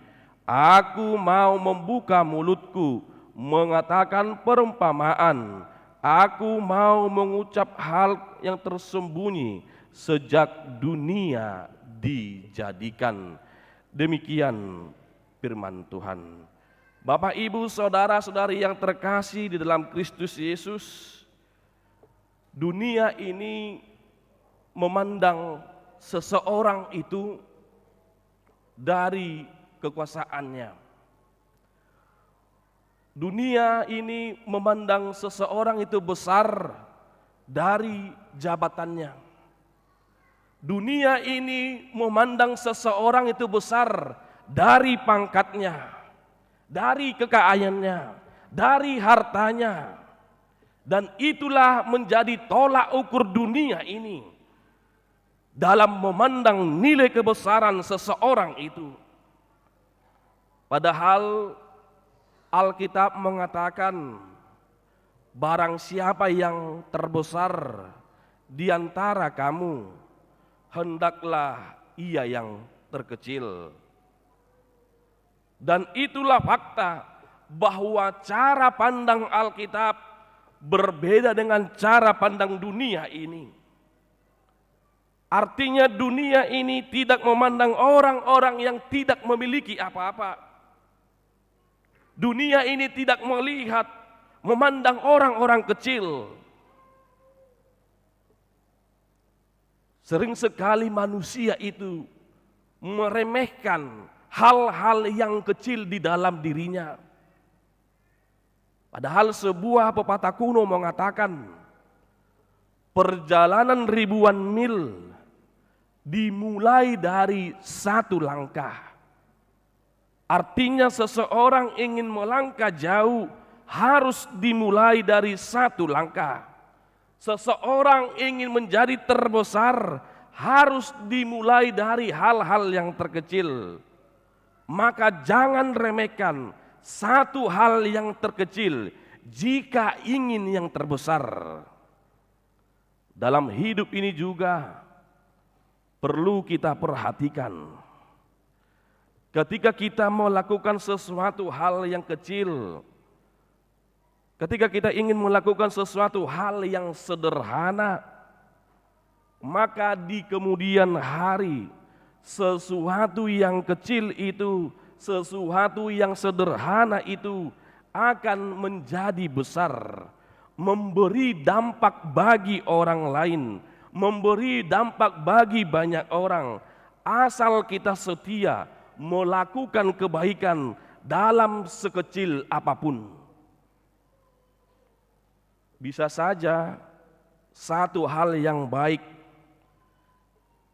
Aku mau membuka mulutku, mengatakan perumpamaan. Aku mau mengucap hal yang tersembunyi sejak dunia dijadikan. Demikian firman Tuhan. Bapak, Ibu, saudara-saudari yang terkasih di dalam Kristus Yesus, dunia ini memandang seseorang itu dari kekuasaannya. Dunia ini memandang seseorang itu besar dari jabatannya. Dunia ini memandang seseorang itu besar dari pangkatnya, dari kekayaannya, dari hartanya. Dan itulah menjadi tolak ukur dunia ini dalam memandang nilai kebesaran seseorang itu. Padahal Alkitab mengatakan, barang siapa yang terbesar di antara kamu, hendaklah ia yang terkecil. Dan itulah fakta bahwa cara pandang Alkitab berbeda dengan cara pandang dunia ini. Artinya dunia ini tidak memandang orang-orang yang tidak memiliki apa-apa. Dunia ini tidak melihat, memandang orang-orang kecil. Sering sekali manusia itu meremehkan hal-hal yang kecil di dalam dirinya. Padahal sebuah pepatah kuno mengatakan, perjalanan ribuan mil dimulai dari 1 langkah. Artinya seseorang ingin melangkah jauh harus dimulai dari 1 langkah. Seseorang ingin menjadi terbesar harus dimulai dari hal-hal yang terkecil. Maka jangan remehkan satu hal yang terkecil jika ingin yang terbesar. Dalam hidup ini juga perlu kita perhatikan. Ketika kita melakukan sesuatu hal yang kecil, ketika kita ingin melakukan sesuatu hal yang sederhana, maka di kemudian hari sesuatu yang kecil itu, sesuatu yang sederhana itu akan menjadi besar, memberi dampak bagi orang lain, memberi dampak bagi banyak orang, asal kita setia melakukan kebaikan dalam sekecil apapun. Bisa saja satu hal yang baik,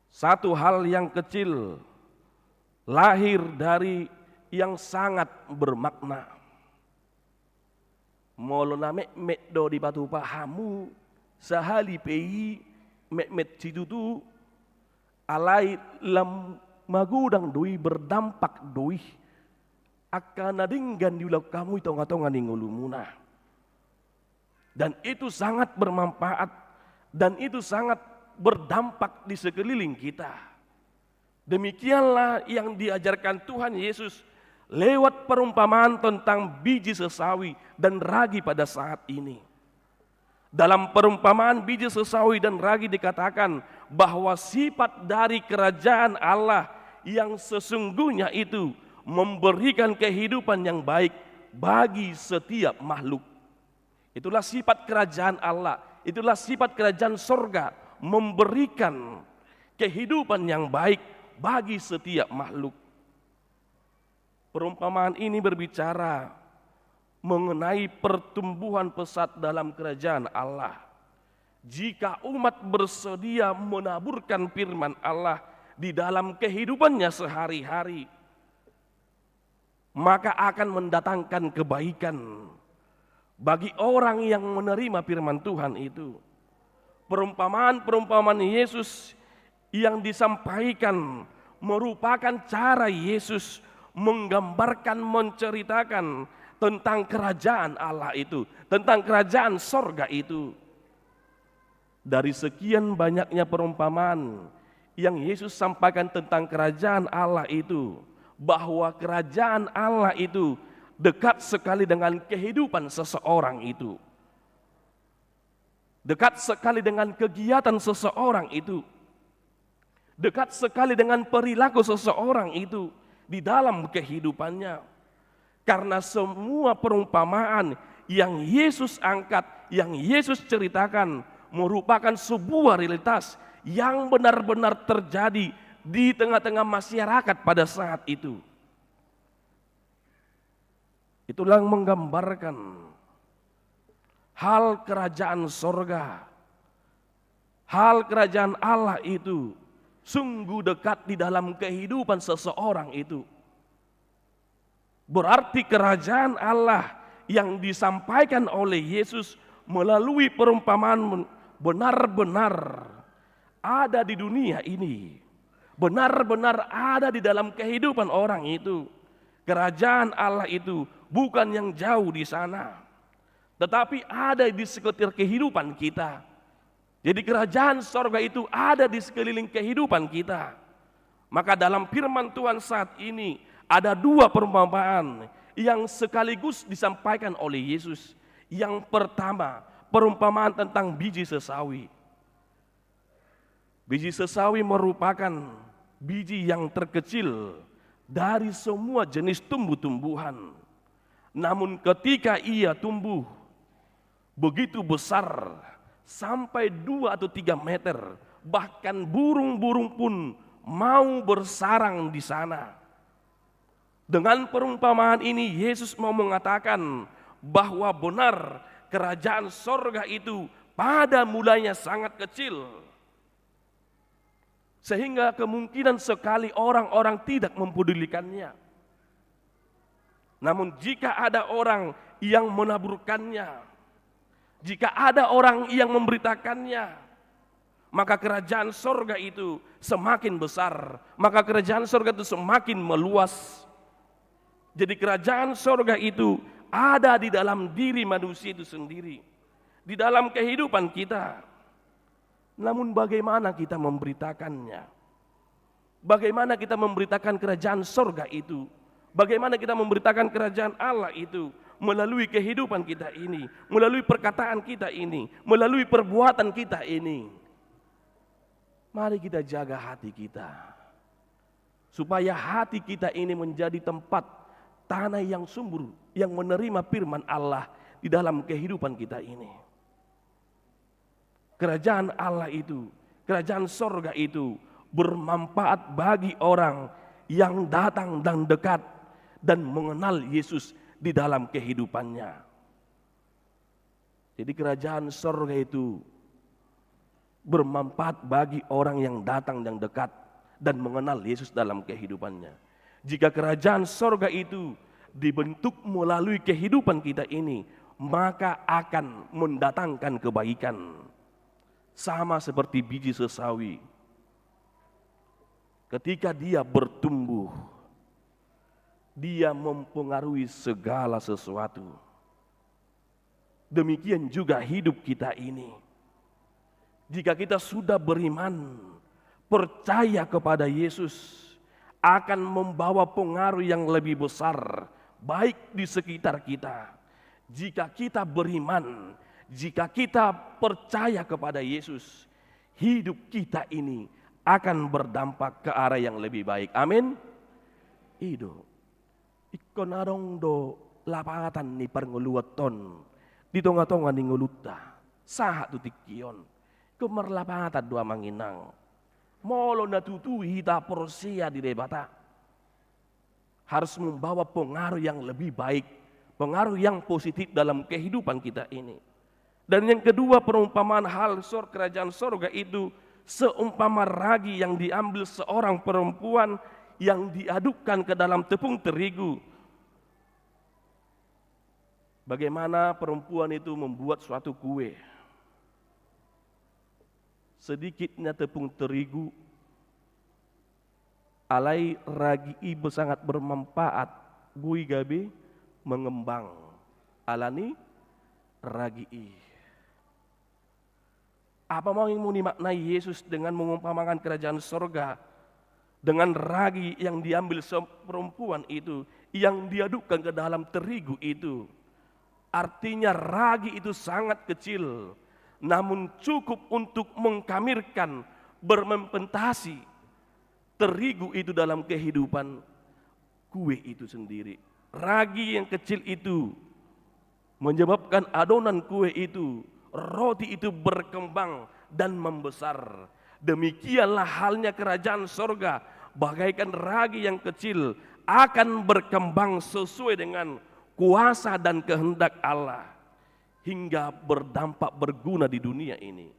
satu hal yang kecil lahir dari yang sangat bermakna. Molona mek do di batu pahamu sahali pei mek cidutu alai lam magudang doi berdampak doi akan nadinggan di ulang kamu itu ngatongan ngulumuna. Dan itu sangat bermanfaat dan itu sangat berdampak di sekeliling kita. Demikianlah yang diajarkan Tuhan Yesus lewat perumpamaan tentang biji sesawi dan ragi pada saat ini. Dalam perumpamaan biji sesawi dan ragi dikatakan bahwa sifat dari kerajaan Allah yang sesungguhnya itu memberikan kehidupan yang baik bagi setiap makhluk. Itulah sifat kerajaan Allah, itulah sifat kerajaan sorga, memberikan kehidupan yang baik bagi setiap makhluk. Perumpamaan ini berbicara mengenai pertumbuhan pesat dalam kerajaan Allah. Jika umat bersedia menaburkan firman Allah di dalam kehidupannya sehari-hari, maka akan mendatangkan kebaikan bagi orang yang menerima firman Tuhan itu. Perumpamaan-perumpamaan Yesus yang disampaikan merupakan cara Yesus menggambarkan, menceritakan tentang kerajaan Allah itu, tentang kerajaan sorga itu. Dari sekian banyaknya perumpamaan yang Yesus sampaikan tentang kerajaan Allah itu, bahwa kerajaan Allah itu dekat sekali dengan kehidupan seseorang itu, dekat sekali dengan kegiatan seseorang itu, dekat sekali dengan perilaku seseorang itu di dalam kehidupannya. Karena semua perumpamaan yang Yesus angkat, yang Yesus ceritakan, merupakan sebuah realitas yang benar-benar terjadi di tengah-tengah masyarakat pada saat itu. Itulah yang menggambarkan hal kerajaan sorga, hal kerajaan Allah itu sungguh dekat di dalam kehidupan seseorang itu. Berarti kerajaan Allah yang disampaikan oleh Yesus melalui perumpamaan benar-benar ada di dunia ini, benar-benar ada di dalam kehidupan orang itu. Kerajaan Allah itu bukan yang jauh di sana, tetapi ada di sekitar kehidupan kita. Jadi kerajaan sorga itu ada di sekeliling kehidupan kita. Maka dalam firman Tuhan saat ini ada dua perumpamaan yang sekaligus disampaikan oleh Yesus. Yang pertama, perumpamaan tentang biji sesawi. Biji sesawi merupakan biji yang terkecil dari semua jenis tumbuh-tumbuhan. Namun ketika ia tumbuh begitu besar, sampai 2 atau 3 meter, bahkan burung-burung pun mau bersarang di sana. Dengan perumpamaan ini Yesus mau mengatakan bahwa benar kerajaan sorga itu pada mulanya sangat kecil, sehingga kemungkinan sekali orang-orang tidak mempedulikannya. Namun jika ada orang yang menaburkannya, jika ada orang yang memberitakannya, maka kerajaan sorga itu semakin besar, maka kerajaan sorga itu semakin meluas. Jadi kerajaan sorga itu ada di dalam diri manusia itu sendiri, di dalam kehidupan kita. Namun bagaimana kita memberitakannya? Bagaimana kita memberitakan kerajaan sorga itu? Bagaimana kita memberitakan kerajaan Allah itu? Melalui kehidupan kita ini, melalui perkataan kita ini, melalui perbuatan kita ini. Mari kita jaga hati kita, supaya hati kita ini menjadi tempat tanah yang subur, yang menerima firman Allah di dalam kehidupan kita ini. Kerajaan Allah itu, kerajaan sorga itu bermanfaat bagi orang yang datang dan dekat dan mengenal Yesus di dalam kehidupannya. Jadi kerajaan sorga itu bermanfaat bagi orang yang datang dan dekat dan mengenal Yesus dalam kehidupannya. Jika kerajaan sorga itu dibentuk melalui kehidupan kita ini, maka akan mendatangkan kebaikan. Sama seperti biji sesawi. Ketika dia bertumbuh, dia mempengaruhi segala sesuatu. Demikian juga hidup kita ini. Jika kita sudah beriman, percaya kepada Yesus, akan membawa pengaruh yang lebih besar, baik di sekitar kita. Jika kita beriman, jika kita percaya kepada Yesus, hidup kita ini akan berdampak ke arah yang lebih baik. Amin. Ido. Ikon arong do lapatan ni parnguluaton di tonga-tonga ni nguluta saha tu tikion kemerlapatan dua manginang. Molo na tutu hita porsia di debata. Harus membawa pengaruh yang lebih baik, pengaruh yang positif dalam kehidupan kita ini. Dan yang kedua, perumpamaan hal kerajaan sorga itu seumpama ragi yang diambil seorang perempuan yang diadukkan ke dalam tepung terigu. Bagaimana perempuan itu membuat suatu kue. Sedikitnya tepung terigu, alai ragi ibu sangat bermanfaat, bui gabi mengembang, alani ragi i. Apa mau yang dimaknai Yesus dengan mengumpamakan kerajaan sorga dengan ragi yang diambil perempuan itu, yang diadukkan ke dalam terigu itu? Artinya ragi itu sangat kecil, namun cukup untuk mengkamirkan, bermempentasi terigu itu dalam kehidupan kue itu sendiri. Ragi yang kecil itu menyebabkan adonan kue itu, roti itu berkembang dan membesar. Demikianlah halnya kerajaan sorga, bagaikan ragi yang kecil akan berkembang sesuai dengan kuasa dan kehendak Allah, hingga berdampak berguna di dunia ini.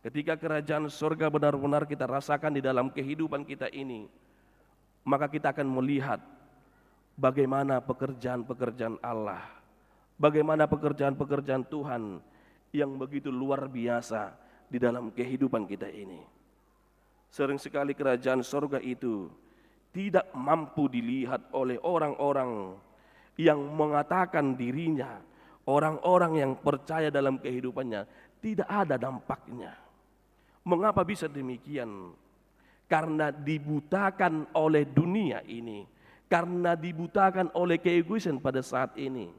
Ketika kerajaan sorga benar-benar kita rasakan di dalam kehidupan kita ini, maka kita akan melihat bagaimana pekerjaan-pekerjaan Allah, bagaimana pekerjaan-pekerjaan Tuhan yang begitu luar biasa di dalam kehidupan kita ini. Sering sekali kerajaan sorga itu tidak mampu dilihat oleh orang-orang yang mengatakan dirinya orang-orang yang percaya dalam kehidupannya, tidak ada dampaknya. Mengapa bisa demikian? Karena dibutakan oleh dunia ini, karena dibutakan oleh keegoisan pada saat ini.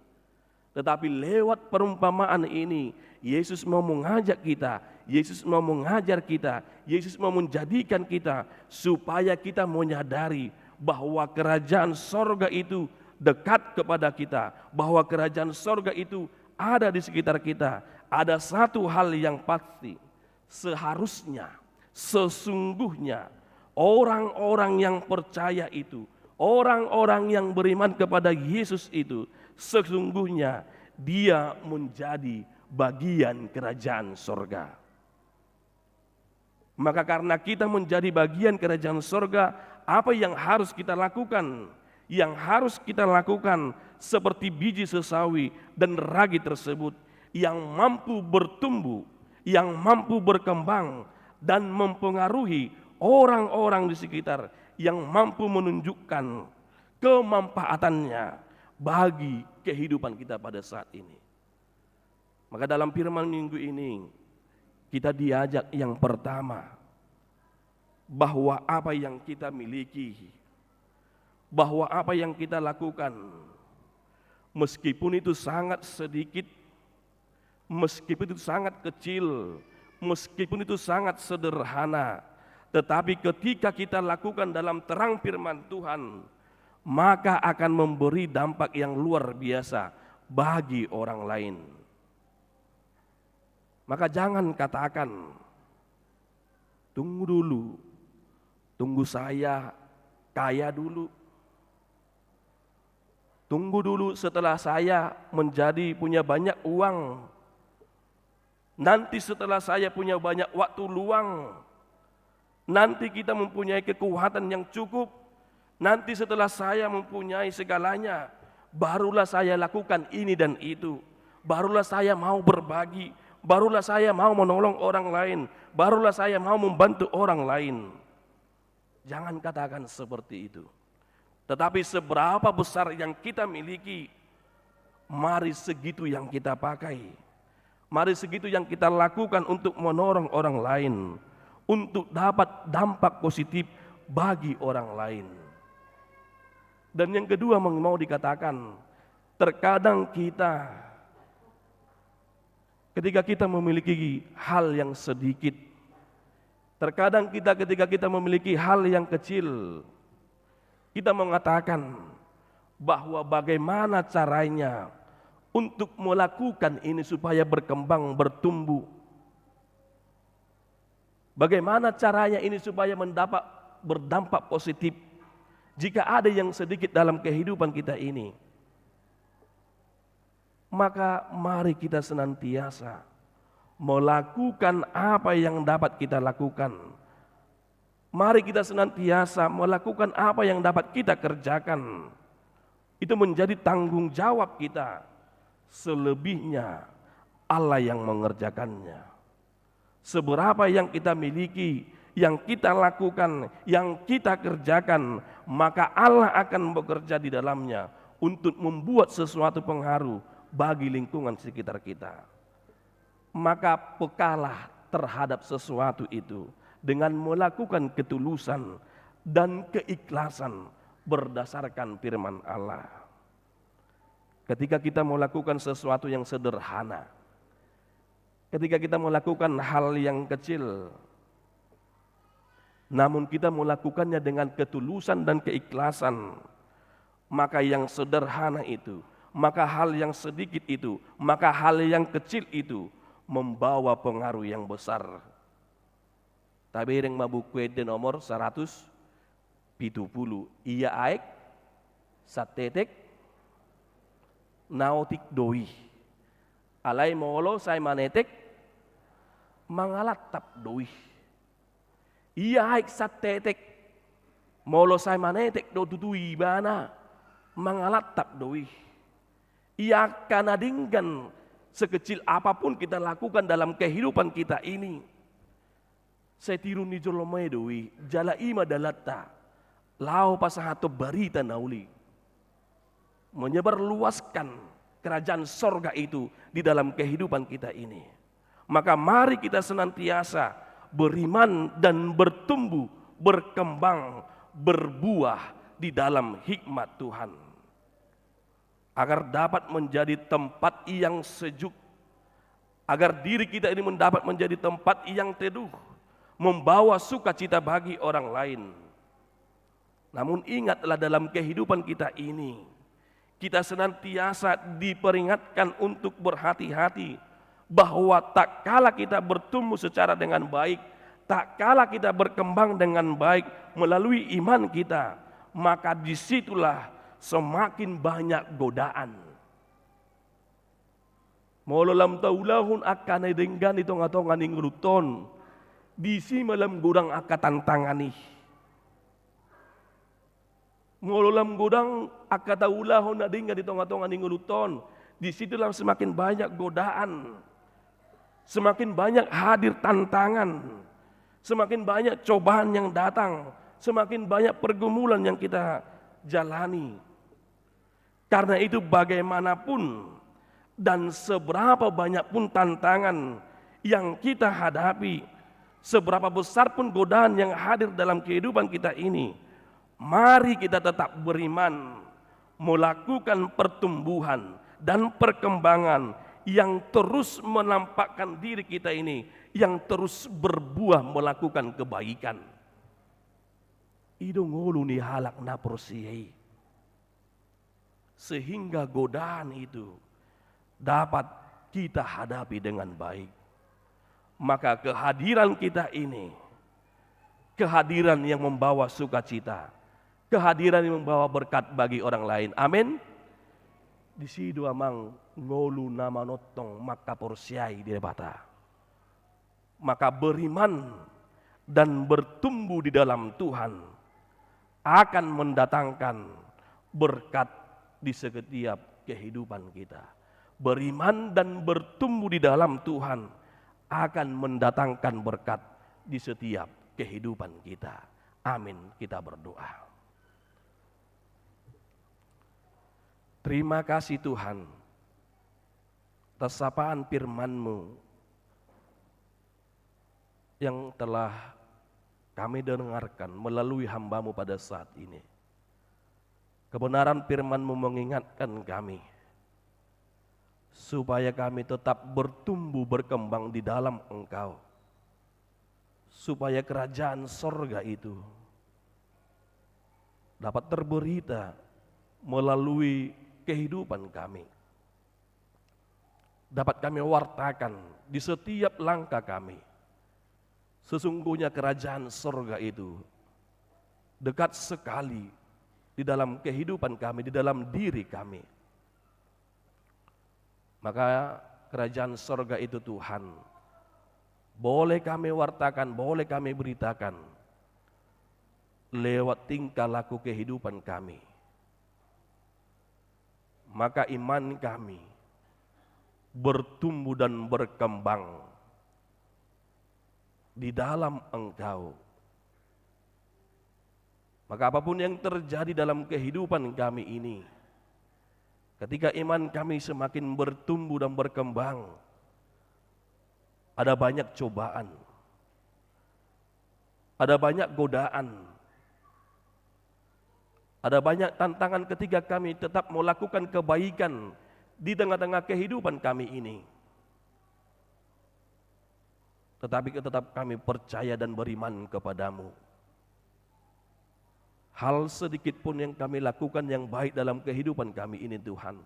Tetapi lewat perumpamaan ini, Yesus mau mengajak kita, Yesus mau mengajar kita, Yesus mau menjadikan kita supaya kita menyadari bahwa kerajaan sorga itu dekat kepada kita, bahwa kerajaan sorga itu ada di sekitar kita. Ada satu hal yang pasti, seharusnya, sesungguhnya orang-orang yang percaya itu, orang-orang yang beriman kepada Yesus itu, sesungguhnya dia menjadi bagian kerajaan sorga. Maka karena kita menjadi bagian kerajaan sorga, apa yang harus kita lakukan? Yang harus kita lakukan seperti biji sesawi dan ragi tersebut yang mampu bertumbuh, yang mampu berkembang dan mempengaruhi orang-orang di sekitar, yang mampu menunjukkan kemanfaatannya bagi kehidupan kita pada saat ini. Maka dalam firman minggu ini kita diajak yang pertama, bahwa apa yang kita miliki, bahwa apa yang kita lakukan, meskipun itu sangat sedikit, meskipun itu sangat kecil, meskipun itu sangat sederhana, tetapi ketika kita lakukan dalam terang firman Tuhan, maka akan memberi dampak yang luar biasa bagi orang lain. Maka jangan katakan, tunggu dulu, tunggu saya kaya dulu, tunggu dulu setelah saya menjadi punya banyak uang, nanti setelah saya punya banyak waktu luang, nanti kita mempunyai kekuatan yang cukup, nanti setelah saya mempunyai segalanya, barulah saya lakukan ini dan itu, barulah saya mau berbagi, barulah saya mau menolong orang lain, barulah saya mau membantu orang lain. Jangan katakan seperti itu. Tetapi seberapa besar yang kita miliki, mari segitu yang kita pakai. Mari segitu yang kita lakukan untuk menolong orang lain, untuk dapat dampak positif bagi orang lain. Dan yang kedua mau dikatakan, terkadang kita ketika kita memiliki hal yang sedikit, terkadang kita ketika kita memiliki hal yang kecil, kita mengatakan bahwa bagaimana caranya untuk melakukan ini supaya berkembang, bertumbuh. Bagaimana caranya ini supaya berdampak positif jika ada yang sedikit dalam kehidupan kita ini? Maka mari kita senantiasa melakukan apa yang dapat kita lakukan. Mari kita senantiasa melakukan apa yang dapat kita kerjakan. Itu menjadi tanggung jawab kita. Selebihnya Allah yang mengerjakannya. Seberapa yang kita miliki, yang kita lakukan, yang kita kerjakan, maka Allah akan bekerja di dalamnya untuk membuat sesuatu pengaruh bagi lingkungan sekitar kita. Maka pekalah terhadap sesuatu itu dengan melakukan ketulusan dan keikhlasan berdasarkan firman Allah. Ketika kita melakukan sesuatu yang sederhana, ketika kita melakukan hal yang kecil, namun kita melakukannya dengan ketulusan dan keikhlasan, maka yang sederhana itu, maka hal yang sedikit itu, maka hal yang kecil itu membawa pengaruh yang besar. Tabireng mabukwede nomor 170, ia aek satetek naotik doi alai molo sai manetek mangalatap doi. Ia aek satetek molo sai manetek do tutui bana mangalatap doi. Ia kanadinggan sekecil apapun kita lakukan dalam kehidupan kita ini. Setiru ni jolomai doi jala ima dalata lau pasahato barita nauli. Menyebarluaskan kerajaan sorga itu di dalam kehidupan kita ini. Maka mari kita senantiasa beriman dan bertumbuh, berkembang, berbuah di dalam hikmat Tuhan. Agar dapat menjadi tempat yang sejuk, agar diri kita ini mendapat menjadi tempat yang teduh, membawa sukacita bagi orang lain. Namun ingatlah dalam kehidupan kita ini, kita senantiasa diperingatkan untuk berhati-hati bahwa tak kala kita bertumbuh secara dengan baik, tak kala kita berkembang dengan baik melalui iman kita, maka disitulah semakin banyak godaan. Mololam taulahun akan edenggan itu ngatongan ing ruton. Bisi malam gudang akatan tangani. Mololam gudang akataulahun adenggan itu ngatongan ing ruton. Disitulah semakin banyak godaan. Semakin banyak hadir tantangan. Semakin banyak cobaan yang datang. Semakin banyak pergumulan yang kita jalani. Karena itu bagaimanapun dan seberapa banyak pun tantangan yang kita hadapi, seberapa besar pun godaan yang hadir dalam kehidupan kita ini, mari kita tetap beriman, melakukan pertumbuhan dan perkembangan yang terus menampakkan diri kita ini, yang terus berbuah melakukan kebaikan. Idung ngulu ni halak na porsiei. Sehingga godaan itu dapat kita hadapi dengan baik. Maka kehadiran kita ini, kehadiran yang membawa sukacita, kehadiran yang membawa berkat bagi orang lain. Amin. Di situ amang ngolu nama notong maka porsiai di bata. Maka beriman dan bertumbuh di dalam Tuhan akan mendatangkan berkat di setiap kehidupan kita. Beriman dan bertumbuh di dalam Tuhan akan mendatangkan berkat di setiap kehidupan kita. Amin. Kita berdoa. Terima kasih Tuhan atas sapaan firman-Mu yang telah kami dengarkan melalui hamba-Mu pada saat ini. Kebenaran firman-Mu mengingatkan kami supaya kami tetap bertumbuh berkembang di dalam Engkau, supaya kerajaan sorga itu dapat terberita melalui kehidupan kami, dapat kami wartakan di setiap langkah kami, Sesungguhnya kerajaan sorga itu dekat sekali di dalam kehidupan kami, di dalam diri kami. Maka kerajaan sorga itu Tuhan boleh kami wartakan, boleh kami beritakan lewat tingkah laku kehidupan kami. Maka iman kami bertumbuh dan berkembang di dalam Engkau. Maka apapun yang terjadi dalam kehidupan kami ini, ketika iman kami semakin bertumbuh dan berkembang, ada banyak cobaan, ada banyak godaan, ada banyak tantangan ketika kami tetap melakukan kebaikan di tengah-tengah kehidupan kami ini. Tetapi tetap kami percaya dan beriman kepadamu. Hal sedikit pun yang kami lakukan yang baik dalam kehidupan kami ini Tuhan,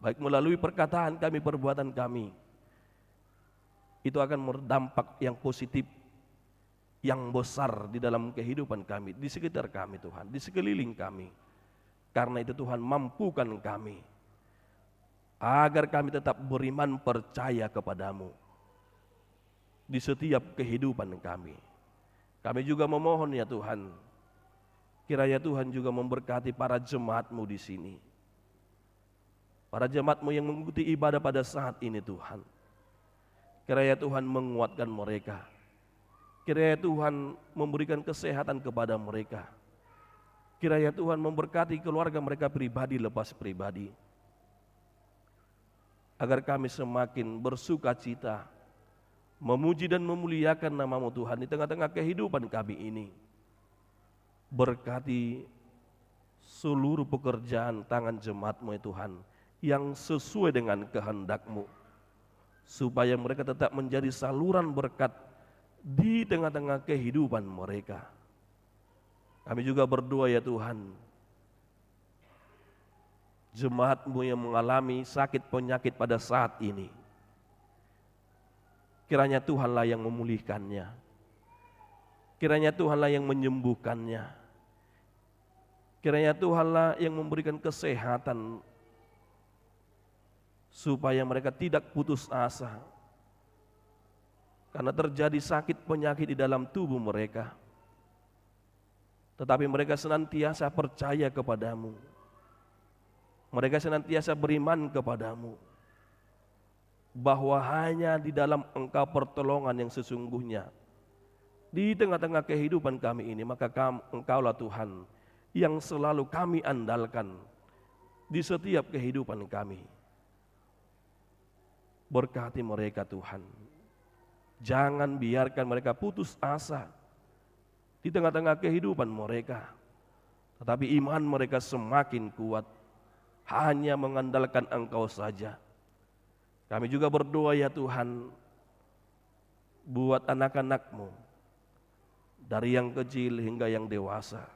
baik melalui perkataan kami, perbuatan kami, itu akan berdampak yang positif, yang besar di dalam kehidupan kami, di sekitar kami Tuhan, di sekeliling kami. Karena itu Tuhan, mampukan kami agar kami tetap beriman percaya kepadamu di setiap kehidupan kami. Kami juga memohon ya Tuhan, kiranya Tuhan juga memberkati para jemaat-Mu di sini, para jemaat-Mu yang mengikuti ibadah pada saat ini Tuhan. Kiranya Tuhan menguatkan mereka, kiranya Tuhan memberikan kesehatan kepada mereka, kiranya Tuhan memberkati keluarga mereka pribadi lepas pribadi, agar kami semakin bersuka cita, memuji dan memuliakan nama-Mu Tuhan di tengah-tengah kehidupan kami ini. Berkati seluruh pekerjaan tangan jemaat-Mu ya Tuhan, yang sesuai dengan kehendak-Mu, supaya mereka tetap menjadi saluran berkat di tengah-tengah kehidupan mereka. Kami juga berdoa ya Tuhan, jemaat-Mu yang mengalami sakit penyakit pada saat ini, kiranya Tuhanlah yang memulihkannya, kiranya Tuhanlah yang menyembuhkannya, kiranya Tuhanlah yang memberikan kesehatan, supaya mereka tidak putus asa karena terjadi sakit penyakit di dalam tubuh mereka, tetapi mereka senantiasa percaya kepadamu, mereka senantiasa beriman kepadamu, bahwa hanya di dalam Engkau pertolongan yang sesungguhnya di tengah-tengah kehidupan kami ini. Maka Engkaulah Tuhan yang selalu kami andalkan di setiap kehidupan kami. Berkati mereka Tuhan, jangan biarkan mereka putus asa di tengah-tengah kehidupan mereka, tetapi iman mereka semakin kuat, hanya mengandalkan Engkau saja. Kami juga berdoa ya Tuhan, buat anak-anak-Mu, dari yang kecil hingga yang dewasa,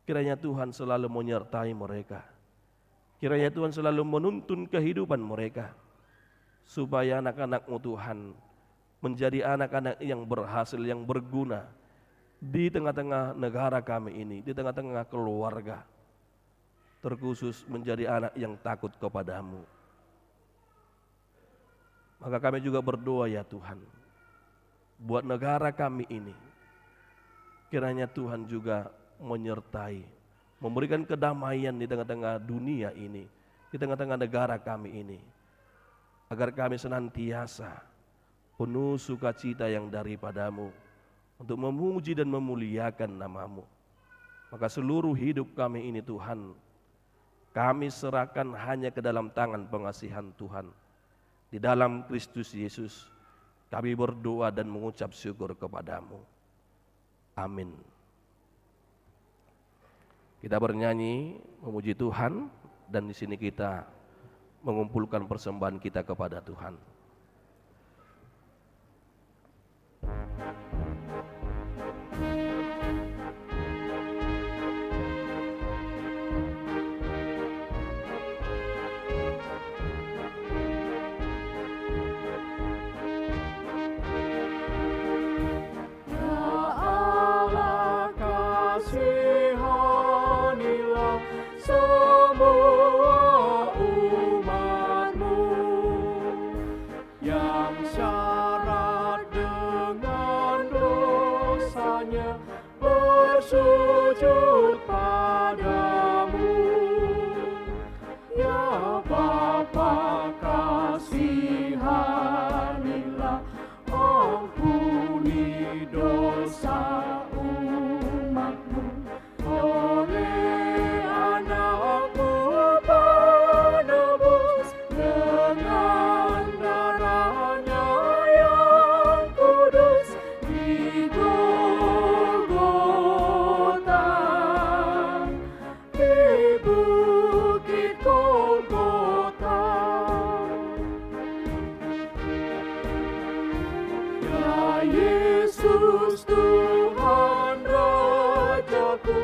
kiranya Tuhan selalu menyertai mereka, kiranya Tuhan selalu menuntun kehidupan mereka, supaya anak-anak-Mu Tuhan menjadi anak-anak yang berhasil, yang berguna di tengah-tengah negara kami ini, di tengah-tengah keluarga, terkhusus menjadi anak yang takut kepadamu. Maka kami juga berdoa ya Tuhan, buat negara kami ini, kiranya Tuhan juga menyertai, memberikan kedamaian di tengah-tengah dunia ini, di tengah-tengah negara kami ini, agar kami senantiasa penuh sukacita yang daripada-Mu untuk memuji dan memuliakan nama-Mu. Maka seluruh hidup kami ini Tuhan, kami serahkan hanya ke dalam tangan pengasihan Tuhan. Di dalam Kristus Yesus kami berdoa dan mengucap syukur kepada-Mu. Amin. Kita bernyanyi memuji Tuhan, dan di sini kita mengumpulkan persembahan kita kepada Tuhan. hanya bersujud padamu. Ya Bapa, kasihanilah, ampuni dosa umat-Mu. Oleh anak-Mu penebus dengan darahnya yang kudus di Golgota, di bukit Golgota. Ya Yesus Tuhan Rajaku,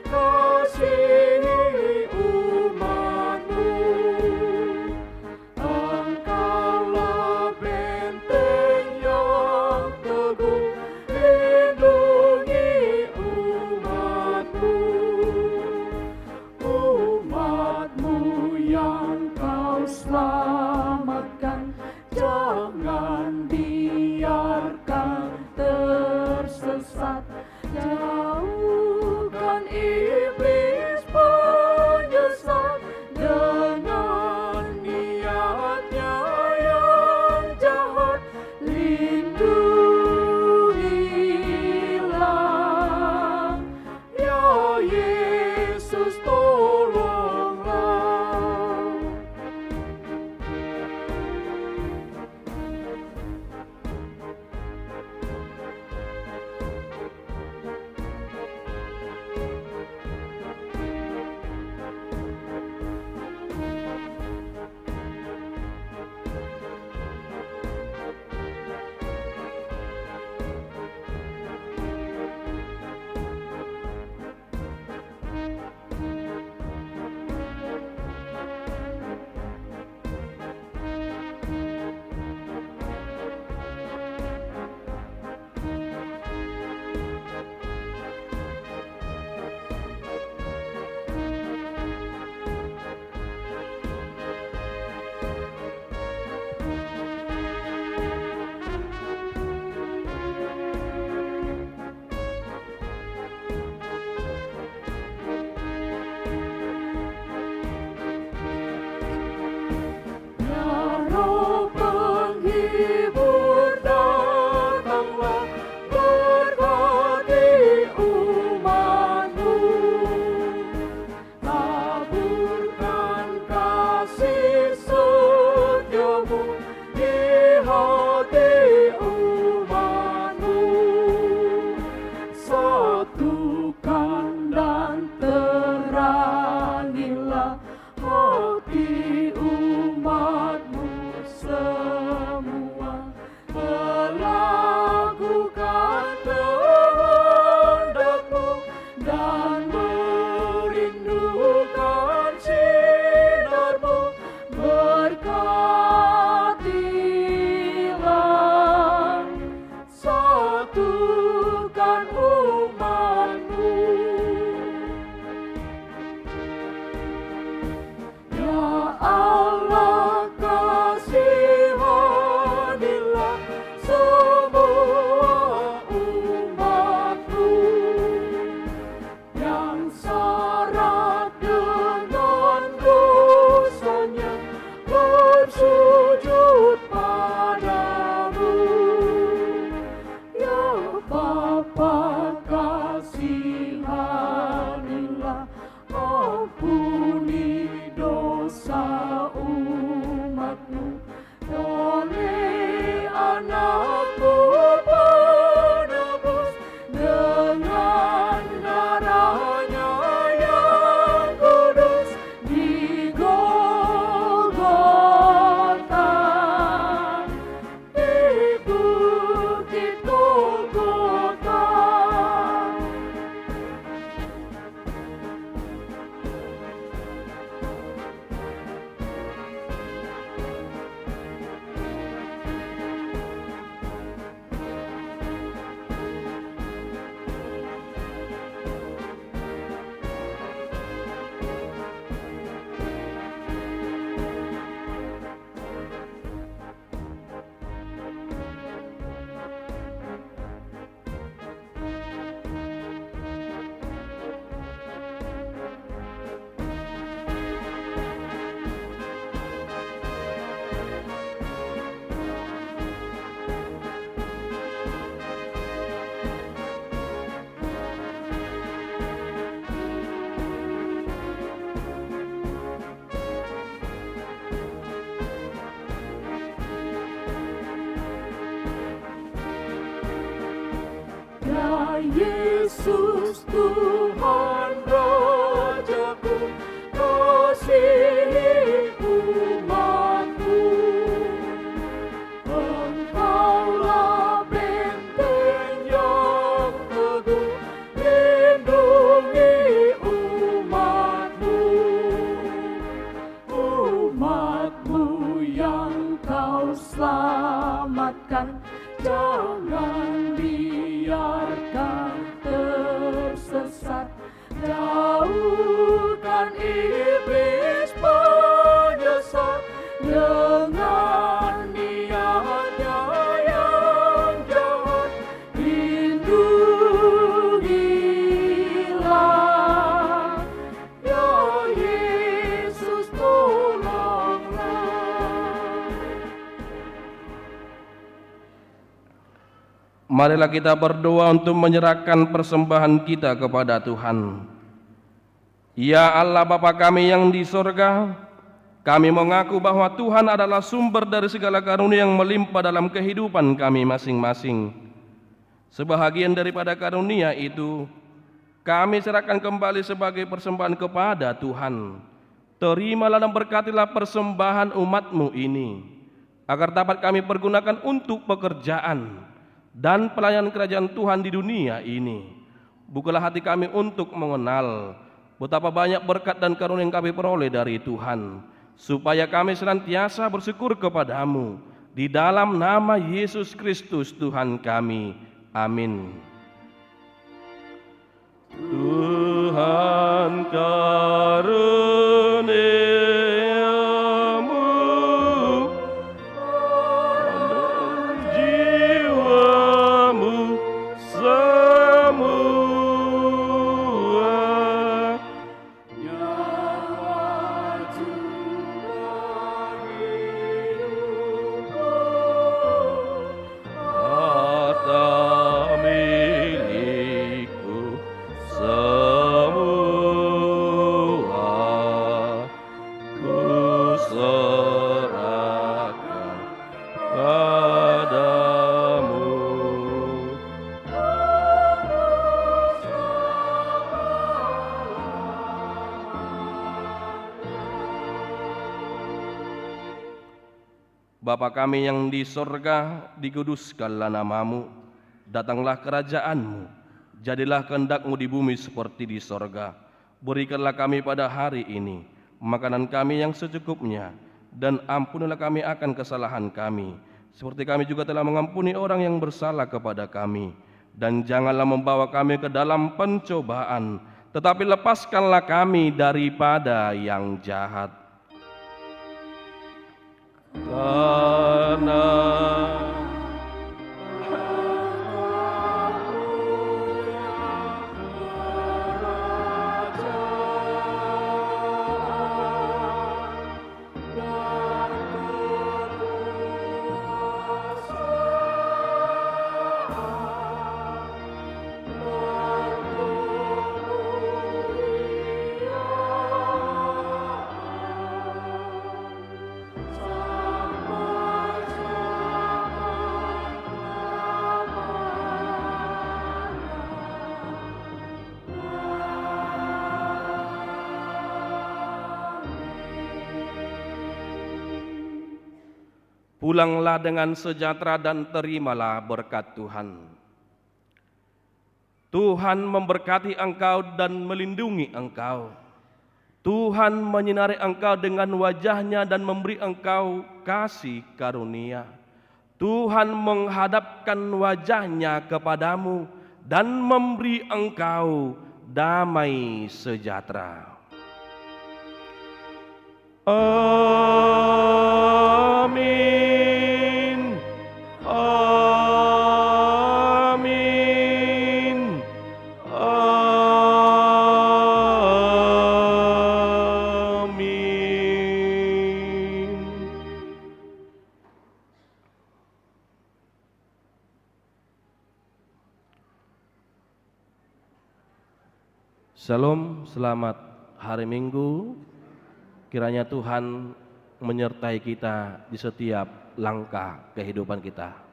kasihi umat-Mu. Engkaulah benteng yang teguh, lindungi umat-Mu. Umat-Mu yang Kau selamatkan, jangan biarkan tersesat. Jauhkan iblis penyesat dengan niatnya yang jahat. Lindungilah, ya Yesus, tolonglah. Yesus Tuhan Rajaku, kasihi umat-Mu. Engkaulah benteng yang teguh, lindungi umat-Mu. Umat-Mu yang Kau selamatkan, jangan biarkan tersesat. Jauhkan iblis penyesat dengan niatnya yang jahat. Lindungilah, ya Yesus, tolonglah. Marilah kita berdoa untuk menyerahkan persembahan kita kepada Tuhan. Ya Allah Bapa kami yang di sorga, kami mengaku bahwa Tuhan adalah sumber dari segala karunia yang melimpah dalam kehidupan kami masing-masing. Sebahagian daripada karunia itu, kami serahkan kembali sebagai persembahan kepada Tuhan. Terimalah dan berkatilah persembahan umat-Mu ini, agar dapat kami pergunakan untuk pekerjaan dan pelayanan kerajaan Tuhan di dunia ini. Bukalah hati kami untuk mengenal betapa banyak berkat dan karunia yang kami peroleh dari Tuhan, supaya kami senantiasa bersyukur kepada-Mu. Di dalam nama Yesus Kristus Tuhan kami. Amin. Tuhan karuniamu jiwamu semua, harta milikku semua, ku serahkan padamu. Bapa kami yang di sorga, dikuduskanlah nama-Mu, datanglah kerajaan-Mu, jadilah kehendak-Mu di bumi seperti di sorga. Berikanlah kami pada hari ini makanan kami yang secukupnya, dan ampunilah kami akan kesalahan kami, seperti kami juga telah mengampuni orang yang bersalah kepada kami. Dan janganlah membawa kami ke dalam pencobaan, tetapi lepaskanlah kami daripada yang jahat. Karena pulanglah dengan sejahtera dan terimalah berkat Tuhan. Tuhan memberkati engkau dan melindungi engkau. Tuhan menyinari engkau dengan wajah-Nya dan memberi engkau kasih karunia. Tuhan menghadapkan wajah-Nya kepadamu dan memberi engkau damai sejahtera. Amin. Amin. Amin. Shalom, selamat hari Minggu. Kiranya Tuhan menyertai kita di setiap langkah kehidupan kita.